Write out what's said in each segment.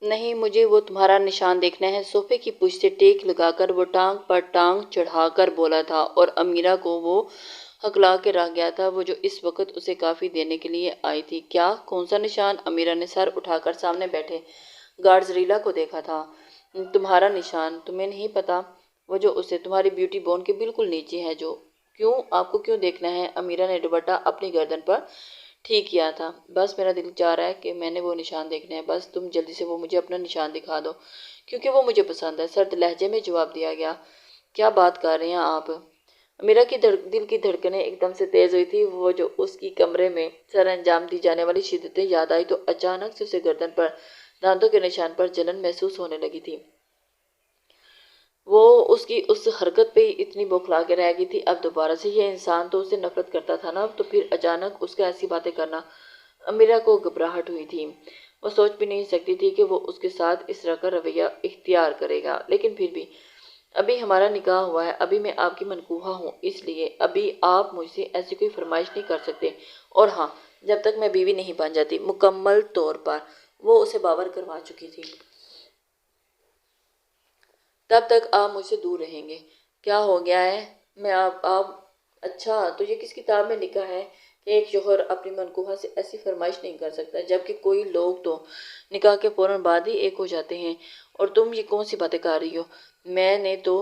نہیں، مجھے وہ تمہارا نشان دیکھنا ہے۔ صوفے کی پشت سے ٹیک لگا کر وہ ٹانگ پر ٹانگ چڑھا کر بولا تھا، اور امیرہ کو وہ ہکلا کے رہ گیا تھا، وہ جو اس وقت اسے کافی دینے کے لیے آئی تھی۔ کیا؟ کون سا نشان؟ امیرہ نے سر اٹھا کر سامنے بیٹھے گارڈ زریلا کو دیکھا تھا۔ تمہارا نشان تمہیں نہیں پتا؟ وہ جو اسے تمہاری بیوٹی بون کے بالکل نیچے ہے۔ جو کیوں؟ آپ کو کیوں دیکھنا ہے؟ امیرہ نے دوپٹہ اپنی گردن پر ٹھیک کیا تھا۔ بس میرا دل چاہ رہا ہے کہ میں نے وہ نشان دیکھنا ہے، بس تم جلدی سے وہ مجھے اپنا نشان دکھا دو، کیونکہ وہ مجھے پسند ہے، سرد لہجے میں جواب دیا گیا۔ کیا بات کر رہے ہیں آپ؟ امیرہ کی دل کی دھڑکنیں ایک دم سے تیز ہوئی تھی۔ وہ جو اس کی کمرے میں سر انجام دی جانے والی شدتیں یاد آئی تو اچانک سے اسے گردن پر دانتوں کے نشان پر جلن محسوس ہونے لگی تھی۔ وہ اس کی اس حرکت پہ اتنی بوکھلا کے رہ گئی تھی۔ اب دوبارہ سے یہ انسان تو اسے نفرت کرتا تھا نا، تو پھر اچانک اس کا ایسی باتیں کرنا۔ امیرہ کو گھبراہٹ ہوئی تھی۔ وہ سوچ بھی نہیں سکتی تھی کہ وہ اس کے ساتھ اس طرح کا رویہ اختیار کرے گا، لیکن پھر بھی ابھی ہمارا نکاح ہوا ہے، ابھی میں آپ کی منکوحہ ہوں، اس لیے ابھی آپ مجھ سے ایسی کوئی فرمائش نہیں کر سکتے۔ اور ہاں، جب تک میں بیوی نہیں بن جاتی، مکمل طور پر وہ اسے باور کروا چکی تھی، تب تک آپ مجھ سے دور رہیں گے۔ کیا ہو گیا ہے؟ میں آپ اچھا، تو یہ کس کتاب میں لکھا ہے کہ ایک شوہر اپنی منکوحہ سے ایسی فرمائش نہیں کر سکتا، جبکہ کوئی لوگ تو نکاح کے فوراً بعد ہی ایک ہو جاتے ہیں، اور تم یہ کون سی باتیں کر رہی ہو؟ میں نے تو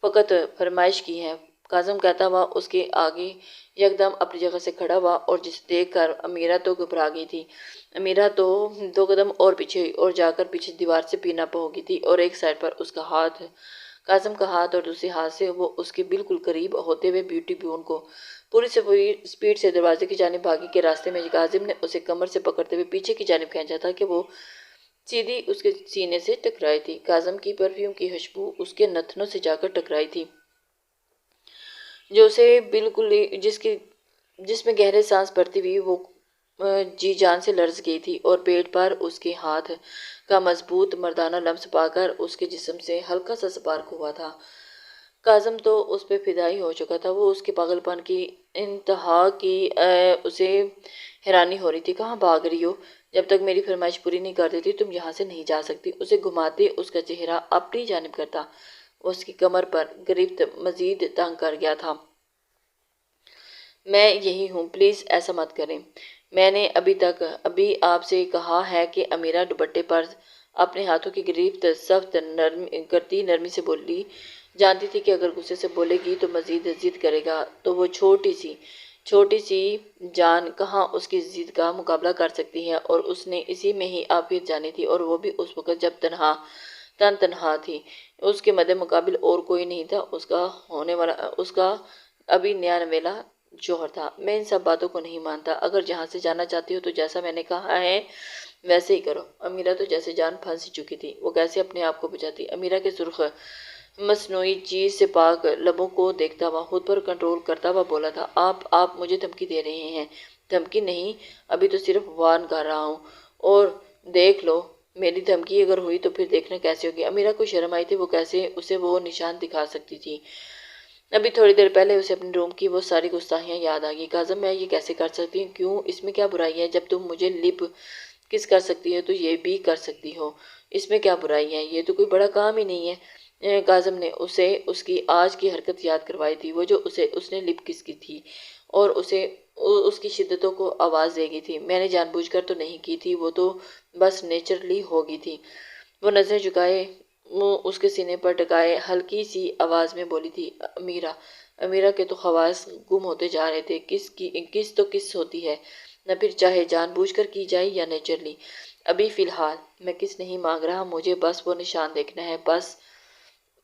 فقط فرمائش کی ہے، کاظم کہتا ہوا اس کے آگے یکدم اپنی جگہ سے کھڑا ہوا، اور جسے دیکھ کر امیرہ تو گھبرا گئی تھی۔ امیرہ تو 2 قدم اور پیچھے ہوئی اور جا کر پیچھے دیوار سے پینا پہ ہو گئی تھی، اور ایک سائڈ پر اس کا ہاتھ کاظم کا ہاتھ، اور دوسرے ہاتھ سے وہ اس کے بالکل قریب ہوتے ہوئے بیوٹی بیون کو پوری سپیڈ سے دروازے کی جانب بھاگی کہ راستے میں کاظم نے اسے کمر سے پکڑتے ہوئے پیچھے کی جانب کھینچا تھا کہ وہ سیدھی اس کے سینے سے ٹکرائی تھی۔ کاظم کی پرفیوم کی خوشبو اس کے نتنوں سے جا کر ٹکرائی تھی، جو اسے بالکل جس میں گہرے سانس بھرتی ہوئی وہ جی جان سے لرز گئی تھی، اور پیٹ پر اس کے ہاتھ کا مضبوط مردانہ لمس پا کر اس کے جسم سے ہلکا سا سپارک ہوا تھا۔ کاظم تو اس پہ فدائی ہو چکا تھا، وہ اس کے پاگل پن کی انتہا کی اسے حیرانی ہو رہی تھی۔ کہاں بھاگ رہی ہو؟ جب تک میری فرمائش پوری نہیں کر دیتی تم یہاں سے نہیں جا سکتی۔ اسے گھماتے اس کا چہرہ اپنی جانب کرتا اس کی کمر پر گرفت مزید تنگ کر گیا تھا۔ میں یہی ہوں، پلیز ایسا مت کریں۔ میں نے ابھی آپ سے کہا ہے کہ امیرہ دوپٹے پر اپنے ہاتھوں کی گرفت سخت کرتی نرمی سے بولی، جانتی تھی کہ اگر غصے سے بولے گی تو مزید ضد کرے گا تو وہ چھوٹی سی جان کہاں اس کی ضد کا مقابلہ کر سکتی ہے، اور اس نے اسی میں ہی عافیت جانی تھی، اور وہ بھی اس وقت جب تنہا تھی۔ اس کے مد مقابل اور کوئی نہیں تھا، اس کا ابھی نیا نویلا جوہر تھا۔ میں ان سب باتوں کو نہیں مانتا، اگر جہاں سے جانا چاہتی ہو تو جیسا میں نے کہا ہے ویسے ہی کرو۔ امیرہ تو جیسے جان پھنس چکی تھی، وہ کیسے اپنے آپ کو بچاتی؟ امیرہ کے سرخ مصنوعی چیز سے پاک لبوں کو دیکھتا ہوا خود پر کنٹرول کرتا ہوا بولا تھا، آپ مجھے دھمکی دے رہے ہیں؟ دھمکی نہیں، ابھی تو صرف وارن کر رہا ہوں، اور دیکھ لو میری دھمکی اگر ہوئی تو پھر دیکھنا کیسے ہوگی۔ امیرہ کو شرم آئی تھی، وہ کیسے اسے وہ نشان دکھا سکتی تھی؟ ابھی تھوڑی دیر پہلے اسے اپنے روم کی وہ ساری گستاخیاں یاد آ گئی۔ کاظم میں یہ کیسے کر سکتی ہوں؟ کیوں؟ اس میں کیا برائی ہے؟ جب تم مجھے لپ کس کر سکتی ہو تو یہ بھی کر سکتی ہو، اس میں کیا برائی ہے؟ یہ تو کوئی بڑا کام ہی نہیں ہے۔ کاظم نے اسے اس کی آج کی حرکت یاد کروائی تھی، وہ جو اس نے لپ کس کی تھی اور اسے اس کی شدتوں کو آواز دے گئی تھی۔ میں نے جان بوجھ کر تو نہیں کی تھی، وہ تو بس نیچرلی ہو گئی تھی۔ وہ نظریں جھکائے اس کے سینے پر ٹکائے ہلکی سی آواز میں بولی تھی، امیرہ کے تو خواص گم ہوتے جا رہے تھے۔ کس تو کس ہوتی ہے نہ، پھر چاہے جان بوجھ کر کی جائے یا نیچرلی۔ ابھی فی الحال میں کس نہیں مانگ رہا، مجھے بس وہ نشان دیکھنا ہے، بس۔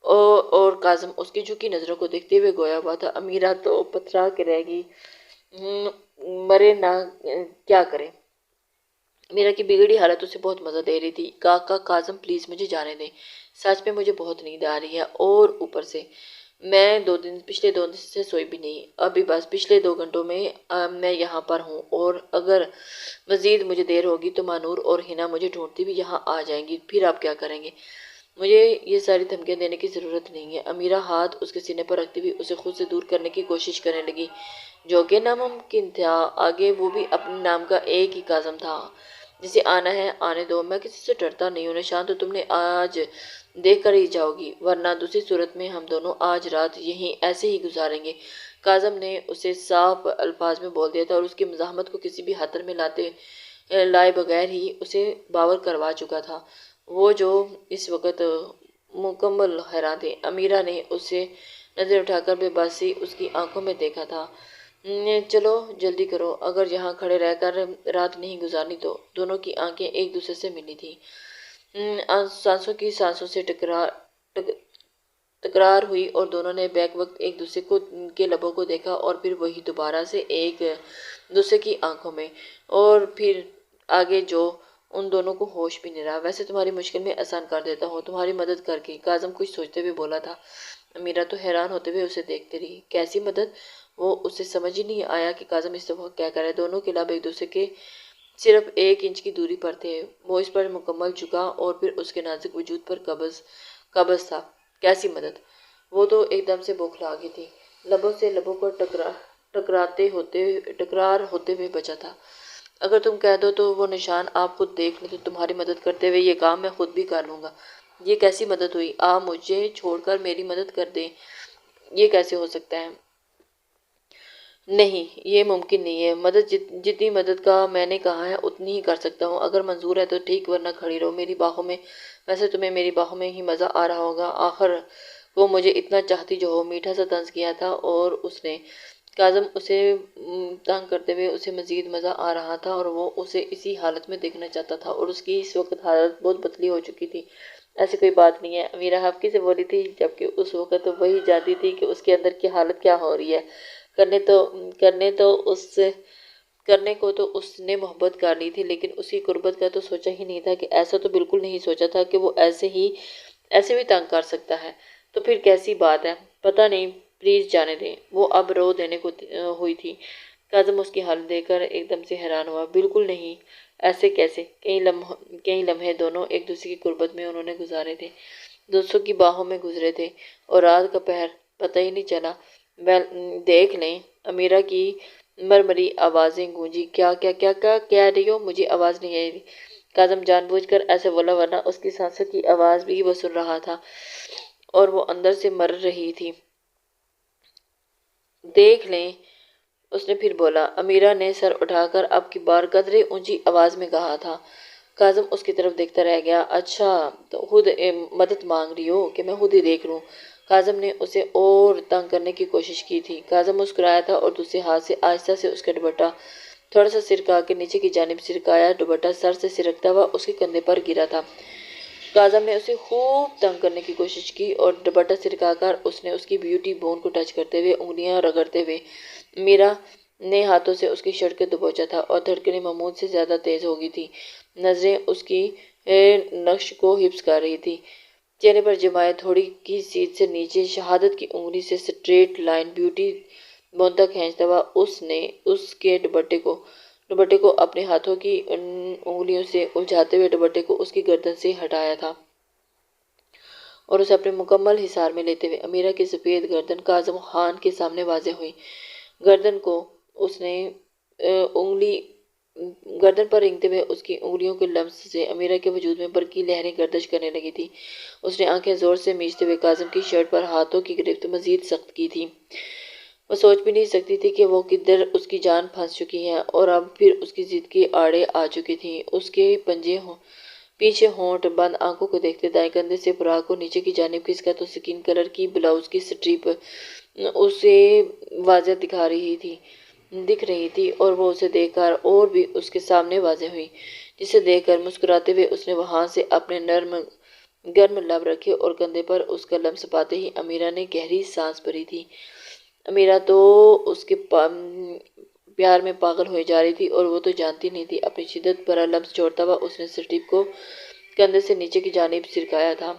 اور کاظم اس کی جھکی نظروں کو دیکھتے ہوئے گویا ہوا تھا۔ امیرہ تو پتھرا کے رہ گئی، مرے نہ کیا کرے۔ میرا کی بگڑی حالت اسے بہت مزہ دے رہی تھی۔ کاظم پلیز مجھے جانے دیں، سچ میں مجھے بہت نیند آ رہی ہے، اور اوپر سے میں پچھلے 2 دن سے سوئی بھی نہیں۔ ابھی بس پچھلے 2 گھنٹوں میں میں یہاں پر ہوں، اور اگر مزید مجھے دیر ہوگی تو مانور اور ہنا مجھے ڈھونڈتی بھی یہاں آ جائیں گی، پھر آپ کیا کریں گے؟ مجھے یہ ساری دھمکیاں دینے کی ضرورت نہیں ہے۔ امیرہ ہاتھ اس کے سینے پر رکھتی ہوئی اسے خود سے دور کرنے کی کوشش کرنے لگی، جو کہ ناممکن تھا۔ آگے وہ بھی اپنے نام کا ایک ہی کاظم تھا، جسے آنا ہے آنے دو، میں کسی سے ڈرتا نہیں ہوں، نشان تو تم نے آج دیکھ کر ہی جاؤ گی، ورنہ دوسری صورت میں ہم دونوں آج رات یہیں ایسے ہی گزاریں گے۔ کاظم نے اسے صاف الفاظ میں بول دیا تھا اور اس کی مزاحمت کو کسی بھی خطر میں لائے بغیر ہی اسے باور کروا چکا تھا۔ وہ جو اس وقت مکمل حیران تھی۔ امیرہ نے اسے نظر اٹھا کر بے بسی اس کی آنکھوں میں دیکھا تھا۔ چلو جلدی کرو، اگر یہاں کھڑے رہ کر رات نہیں گزارنی تو۔ دونوں کی آنکھیں ایک دوسرے سے ملی تھیں۔ سانسوں کی سانسوں سے تکرار ہوئی اور دونوں نے بیک وقت ایک دوسرے کے لبوں کو دیکھا اور پھر وہی دوبارہ سے ایک دوسرے کی آنکھوں میں، اور پھر آگے جو ان دونوں کو ہوش بھی نہیں رہا۔ ویسے تمہاری مشکل میں آسان کر دیتا ہوں تمہاری مدد کر کے، کاظم کچھ سوچتے ہوئے بولا تھا۔ امیرہ تو حیران ہوتے ہوئے اسے دیکھتے رہی۔ کیسی مدد؟ وہ اسے سمجھ ہی نہیں آیا کہ کاظم اس وقت کیا کرے۔ دونوں کے لب ایک دوسرے کے صرف 1 انچ کی دوری پر تھے۔ وہ اس پر مکمل جھکا اور پھر اس کے نازک وجود پر قبض تھا۔ کیسی مدد؟ وہ تو ایک دم سے بوکھلا گئی تھی، لبوں سے لبوں پر تکرار ہوتے ہوئے بچا تھا۔ اگر تم کہہ دو تو وہ نشان آپ خود دیکھ لیں تو تمہاری مدد کرتے ہوئے یہ کام میں خود بھی کر لوں گا۔ یہ کیسی مدد ہوئی؟ آپ مجھے چھوڑ کر میری مدد کر دیں، یہ کیسے ہو سکتا ہے؟ نہیں، یہ ممکن نہیں ہے۔ مدد جتنی مدد کا میں نے کہا ہے اتنی ہی کر سکتا ہوں۔ اگر منظور ہے تو ٹھیک، ورنہ کھڑی رہو میری باہوں میں۔ ویسے تمہیں میری باہوں میں ہی مزہ آ رہا ہوگا، آخر وہ مجھے اتنا چاہتی جو ہو۔ میٹھا سا طنز کیا تھا اور اس نے۔ کاظم اسے تنگ کرتے ہوئے اسے مزید مزہ آ رہا تھا اور وہ اسے اسی حالت میں دیکھنا چاہتا تھا، اور اس کی اس وقت حالت بہت پتلی ہو چکی تھی۔ ایسی کوئی بات نہیں ہے، امیرہ حفقی سے بولی تھی، جبکہ اس وقت وہی جانتی تھی کہ اس کے اندر کی حالت کیا ہو رہی ہے۔ کرنے کو تو اس نے محبت کر لی تھی، لیکن اس کی قربت کا تو سوچا ہی نہیں تھا کہ ایسا تو بالکل نہیں سوچا تھا کہ وہ ایسے بھی تنگ کر سکتا ہے۔ تو پھر کیسی بات ہے؟ پتہ نہیں، پلیز جانے دیں۔ وہ اب رو دینے کو ہوئی تھی۔ کاظم اس کی حالت دیکھ کر ایک دم سے حیران ہوا۔ بالکل نہیں، ایسے کیسے؟ کئی لمحے دونوں ایک دوسرے کی قربت میں انہوں نے گزارے تھے، دوسروں کی باہوں میں گزرے تھے، اور رات کا پہر پتہ ہی نہیں چلا۔ دیکھ لیں، امیرہ کی مرمری آوازیں گونجی۔ کیا کیا کیا کیا کہہ رہی ہو؟ مجھے آواز نہیں آئی۔ کاظم جان بوجھ کر ایسے بولا، ورنہ اس کی سانسوں کی آواز بھی وہ سن رہا تھا اور وہ اندر سے مر رہی تھی۔ دیکھ لیں، اس نے پھر بولا۔ امیرہ نے سر اٹھا کر اب کی بار قدرے اونچی آواز میں کہا تھا۔ کاظم اس کی طرف دیکھتا رہ گیا۔ اچھا، تو خود مدد مانگ رہی ہو کہ میں خود ہی دیکھ لوں؟ کاظم نے اسے اور تنگ کرنے کی کوشش کی تھی۔ کاظم مسکرایا تھا اور دوسرے ہاتھ سے آہستہ سے اس کا دوپٹہ تھوڑا سا سرکا کے نیچے کی جانب سرکایا۔ دوپٹہ سر سے سرکتا ہوا اس کے کندھے پر گرا تھا۔ کاظم نے اسے خوب تنگ کرنے کی کوشش کی اور دوپٹہ سرکا کر اس نے اس کی بیوٹی بون کو ٹچ کرتے ہوئے انگلیاں رگڑتے ہوئے۔ میرا نے ہاتھوں سے اس کی شرٹ کو دبوچا تھا اور دھڑکنیں معمول سے زیادہ تیز ہو گئی تھی۔ نظریں اس کی نقش کو حفظ کر رہی تھی۔ چہرے پر جمائے تھوڑی کی سیدھ سے نیچے شہادت کی انگلی سے سٹریٹ لائن بیوٹی بون تک کھینچتا ہوا اس نے اس کے دوپٹے کو اپنے ہاتھوں کی انگلیوں سے الجھاتے ہوئے دوپٹے کو اس کی گردن سے ہٹایا تھا اور اسے اپنے مکمل حصار میں لیتے ہوئے امیرہ کی سفید گردن کاظم خان کے سامنے واضح ہوئی۔ گردن کو اس نے گردن پر رینگتے ہوئے اس کی انگلیوں کے لمس سے امیرہ کے وجود میں برقی لہریں گردش کرنے لگی تھی۔ اس نے آنکھیں زور سے میچتے ہوئے کاظم کی شرٹ پر ہاتھوں کی گرفت مزید سخت کی تھی۔ وہ سوچ بھی نہیں سکتی تھی کہ وہ کدھر اس کی جان پھنس چکی ہے اور اب پھر اس کی ضد کی آڑیں آ چکی تھیں۔ اس کے پیچھے ہونٹ بند آنکھوں کو دیکھتے دائیں کندھے سے فراق کو نیچے کی جانب کھسکا تو سکین کلر کی بلاؤز کی سٹرپ اسے واضح دکھ رہی تھی اور وہ اسے دیکھ کر اور بھی اس کے سامنے واضح ہوئی، جسے دیکھ کر مسکراتے ہوئے اس نے وہاں سے اپنے گرم لب رکھے اور کندھے پر اس کا لمس پاتے ہی امیرہ نے گہری سانس بھری تھی۔ امیرہ تو اس کے پیار میں پاگل ہوئی جا رہی تھی اور وہ تو جانتی نہیں تھی۔ اپنی شدت بھرا لمس چھوڑتا ہوا اس نے سٹرپ کو کندھے سے نیچے کی جانب سرکایا تھا،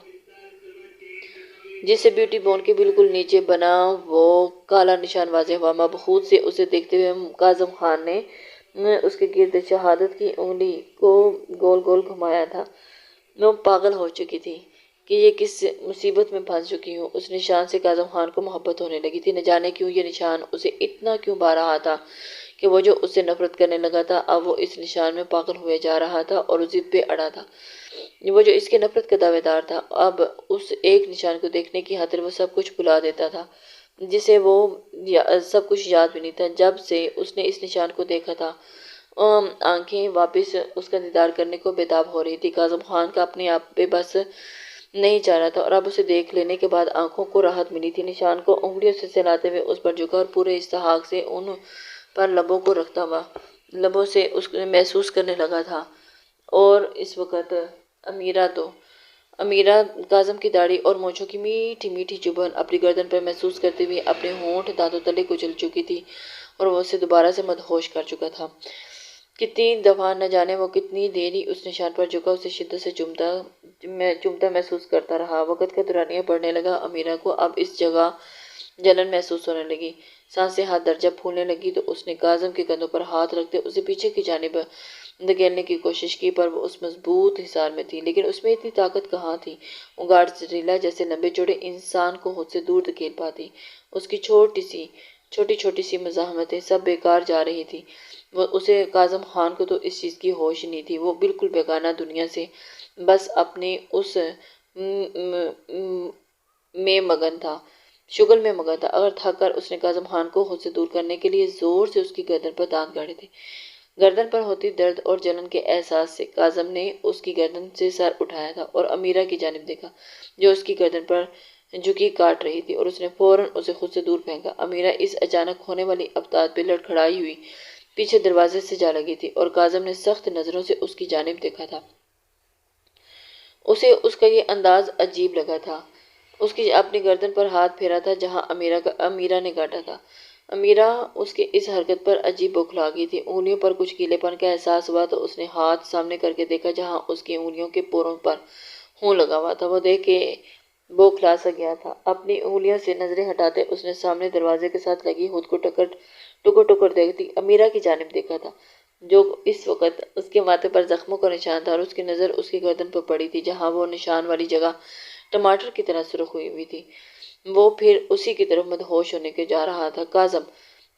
جس سے بیوٹی بون کے بالکل نیچے بنا وہ کالا نشان واضح ہوا۔ مبہوت سے اسے دیکھتے ہوئے کاظم خان نے اس کے گرد شہادت کی انگلی کو گول گول گھمایا تھا۔ وہ پاگل ہو چکی تھی کہ یہ کس مصیبت میں پھنس چکی ہوں۔ اس نشان سے کاظم خان کو محبت ہونے لگی تھی۔ نہ جانے کیوں یہ نشان اسے اتنا کیوں بھا رہا تھا کہ وہ جو اس سے نفرت کرنے لگا تھا اب وہ اس نشان میں پاگل ہوئے جا رہا تھا اور اس ضد پہ اڑا تھا۔ وہ جو اس کی نفرت کا دعوے دار تھا اب اس ایک نشان کو دیکھنے کی خاطر وہ سب کچھ بھلا دیتا تھا جسے وہ سب کچھ یاد بھی نہیں تھا۔ جب سے اس نے اس نشان کو دیکھا تھا آنکھیں واپس اس کا دیدار کرنے کو بےتاب ہو رہی تھی۔ کاظم خان کا اپنے آپ پہ بس نہیں چاہ رہا تھا اور اب اسے دیکھ لینے کے بعد آنکھوں کو راحت ملی تھی۔ نشان کو انگلیوں سے سلاتے ہوئے اس پر جھکا اور پورے استحقاق سے ان پر لبوں کو رکھتا ہوا لبوں سے اس کو محسوس کرنے لگا تھا۔ اور اس وقت امیرہ کاظم کی داڑھی اور مونچھوں کی میٹھی میٹھی چبھن اپنی گردن پر محسوس کرتے ہوئے اپنے ہونٹ دانتوں تلے کچل چکی تھی اور وہ اسے دوبارہ سے مدہوش کر چکا تھا۔ کتنی دفعہ نہ جانے وہ کتنی دیری اس نشان پر جھکا اسے شدت سے چومتا محسوس کرتا رہا۔ وقت کا دورانیہ بڑھنے لگا۔ امیرہ کو اب اس جگہ جلن محسوس ہونے لگی۔ سانسیں ہاتھ درجہ پھولنے لگی تو اس نے کاظم کے کندھوں پر ہاتھ رکھتے اسے پیچھے کی جانب دھکیلنے کی کوشش کی پر وہ اس مضبوط حصار میں تھی، لیکن اس میں اتنی طاقت کہاں تھی۔ وہ گارڈ زریلا جیسے لمبے چوڑے انسان کو خود سے دور دھکیل پاتی۔ اس کی چھوٹی چھوٹی سی مزاحمتیں سب بیکار جا رہی تھی۔ اسے کاظم خان کو تو اس چیز کی ہوش نہیں تھی۔ وہ بالکل بیگانہ دنیا سے بس اپنی اس میں مگن تھا، شغل میں مگن تھا۔ اگر تھک کر اس نے کاظم خان کو خود سے دور کرنے کے لیے زور سے اس کی گردن پر دانت گاڑے تھے۔ گردن پر ہوتی درد اور جلن کے احساس سے کاظم نے اس کی گردن سے سر اٹھایا تھا اور امیرہ کی جانب دیکھا جو اس کی گردن پر جھکی کاٹ رہی تھی اور اس نے فوراً اسے خود سے دور پھینکا۔ امیرہ اس اچانک ہونے والی ابتعاد پہ لڑکھڑائی ہوئی پیچھے دروازے سے جا لگی تھی اور کاظم نے سخت نظروں سے اس کی جانب دیکھا تھا۔ اسے اس کا یہ انداز عجیب لگا تھا۔ اس کی اپنی گردن پر ہاتھ پھیرا تھا جہاں امیرہ نے کاٹا تھا۔ امیرہ اس کی اس حرکت پر عجیب بوکھلا گئی تھی۔ انگلیوں پر کچھ گیلے پن کا احساس ہوا تو اس نے ہاتھ سامنے کر کے دیکھا جہاں اس کی انگلیوں کے پوروں پر خون لگا ہوا تھا۔ وہ دیکھ کے بوکھلا سا گیا تھا۔ اپنی انگلیوں سے نظریں ہٹاتے اس نے سامنے دروازے کے ساتھ لگی ہود کو ٹکر ٹکر دیکھتی امیرہ کی جانب دیکھا تھا جو اس وقت اس کے ماتھے پر زخموں کا نشان تھا اور اس کی نظر اس کی گردن پر پڑی تھی جہاں وہ نشان والی جگہ ٹماٹر کی طرح سرخ ہوئی تھی۔ وہ پھر اسی کی طرف مدہوش ہونے کے جا رہا تھا۔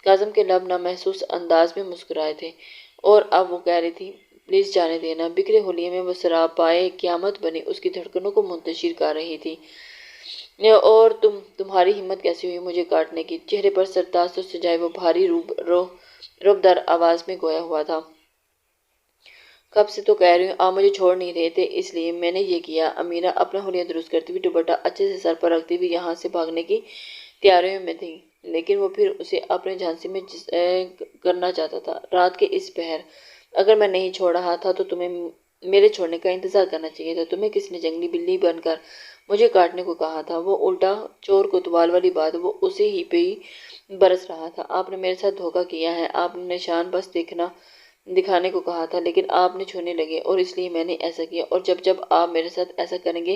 کاظم کے لب نامحسوس انداز میں مسکرائے تھے اور اب وہ کہہ رہی تھی پلیز جانے دینا۔ بکھرے ہولیے میں وہ سراپائے قیامت بنی اس کی دھڑکنوں کو منتشر کر رہی تھی۔ اور تمہاری ہمت کیسی ہوئی مجھے کاٹنے کی؟ چہرے پر سرتاسر سجائے وہ بھاری رعبدار آواز میں گویا ہوا تھا۔ کب سے تو کہہ رہی ہوں آپ مجھے چھوڑ نہیں رہے تھے اس لیے میں نے یہ کیا۔ امیرہ اپنا حلیہ درست کرتی ہوئی دوپٹہ اچھے سے سر پر رکھتی ہوئی یہاں سے بھاگنے کی تیاریوں میں تھی، لیکن وہ پھر اسے اپنے جھانسی میں کرنا چاہتا تھا۔ رات کے اس پہر اگر میں نہیں چھوڑ رہا تھا تو تمہیں میرے چھوڑنے کا انتظار کرنا چاہیے تھا۔ تمہیں کس نے جنگلی بلی بن کر مجھے کاٹنے کو کہا تھا؟ وہ الٹا چور کوتوال والی بات وہ اسے ہی پہ ہی برس رہا تھا۔ آپ نے میرے ساتھ دھوکہ کیا ہے۔ آپ نے نشان بس دکھانے کو کہا تھا لیکن آپ نے چھونے لگے اور اس لیے میں نے ایسا کیا، اور جب آپ میرے ساتھ ایسا کریں گے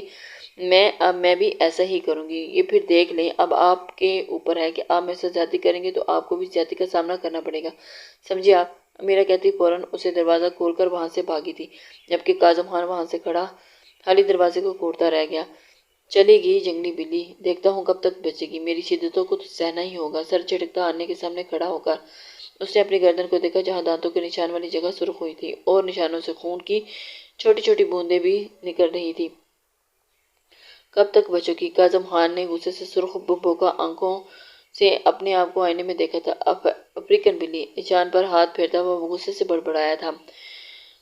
میں بھی ایسا ہی کروں گی۔ یہ پھر دیکھ لیں۔ اب آپ کے اوپر ہے کہ آپ میرے ساتھ زیادتی کریں گے تو آپ کو بھی زیادتی کا سامنا کرنا پڑے گا، سمجھے آپ؟ امیرہ کہتی فوراً اسے دروازہ کھول کر وہاں سے بھاگی تھی جبکہ کاظم خان وہاں سے کھڑا خالی دروازے کو گھورتا رہ گیا۔ چلی گئی جنگلی بلی، دیکھتا ہوں کب تک بچے گی، میری شدتوں کو تو سہنا ہی ہوگا۔ سر جھٹکتا آنے کے سامنے کھڑا ہو کر اس نے اپنی گردن کو دیکھا جہاں دانتوں کے نشان والی جگہ سرخ ہوئی تھی اور نشانوں سے خون کی چھوٹی چھوٹی بوندیں بھی نکل رہی تھی۔ کب تک بچوں کی؟ کاظم خان نے غصے سے سرخ بھوکا آنکھوں سے اپنے آپ کو آئینے میں دیکھا تھا۔ افریقن بلی، نشان پر ہاتھ پھیرتا وہ غصے سے بڑبڑایا تھا۔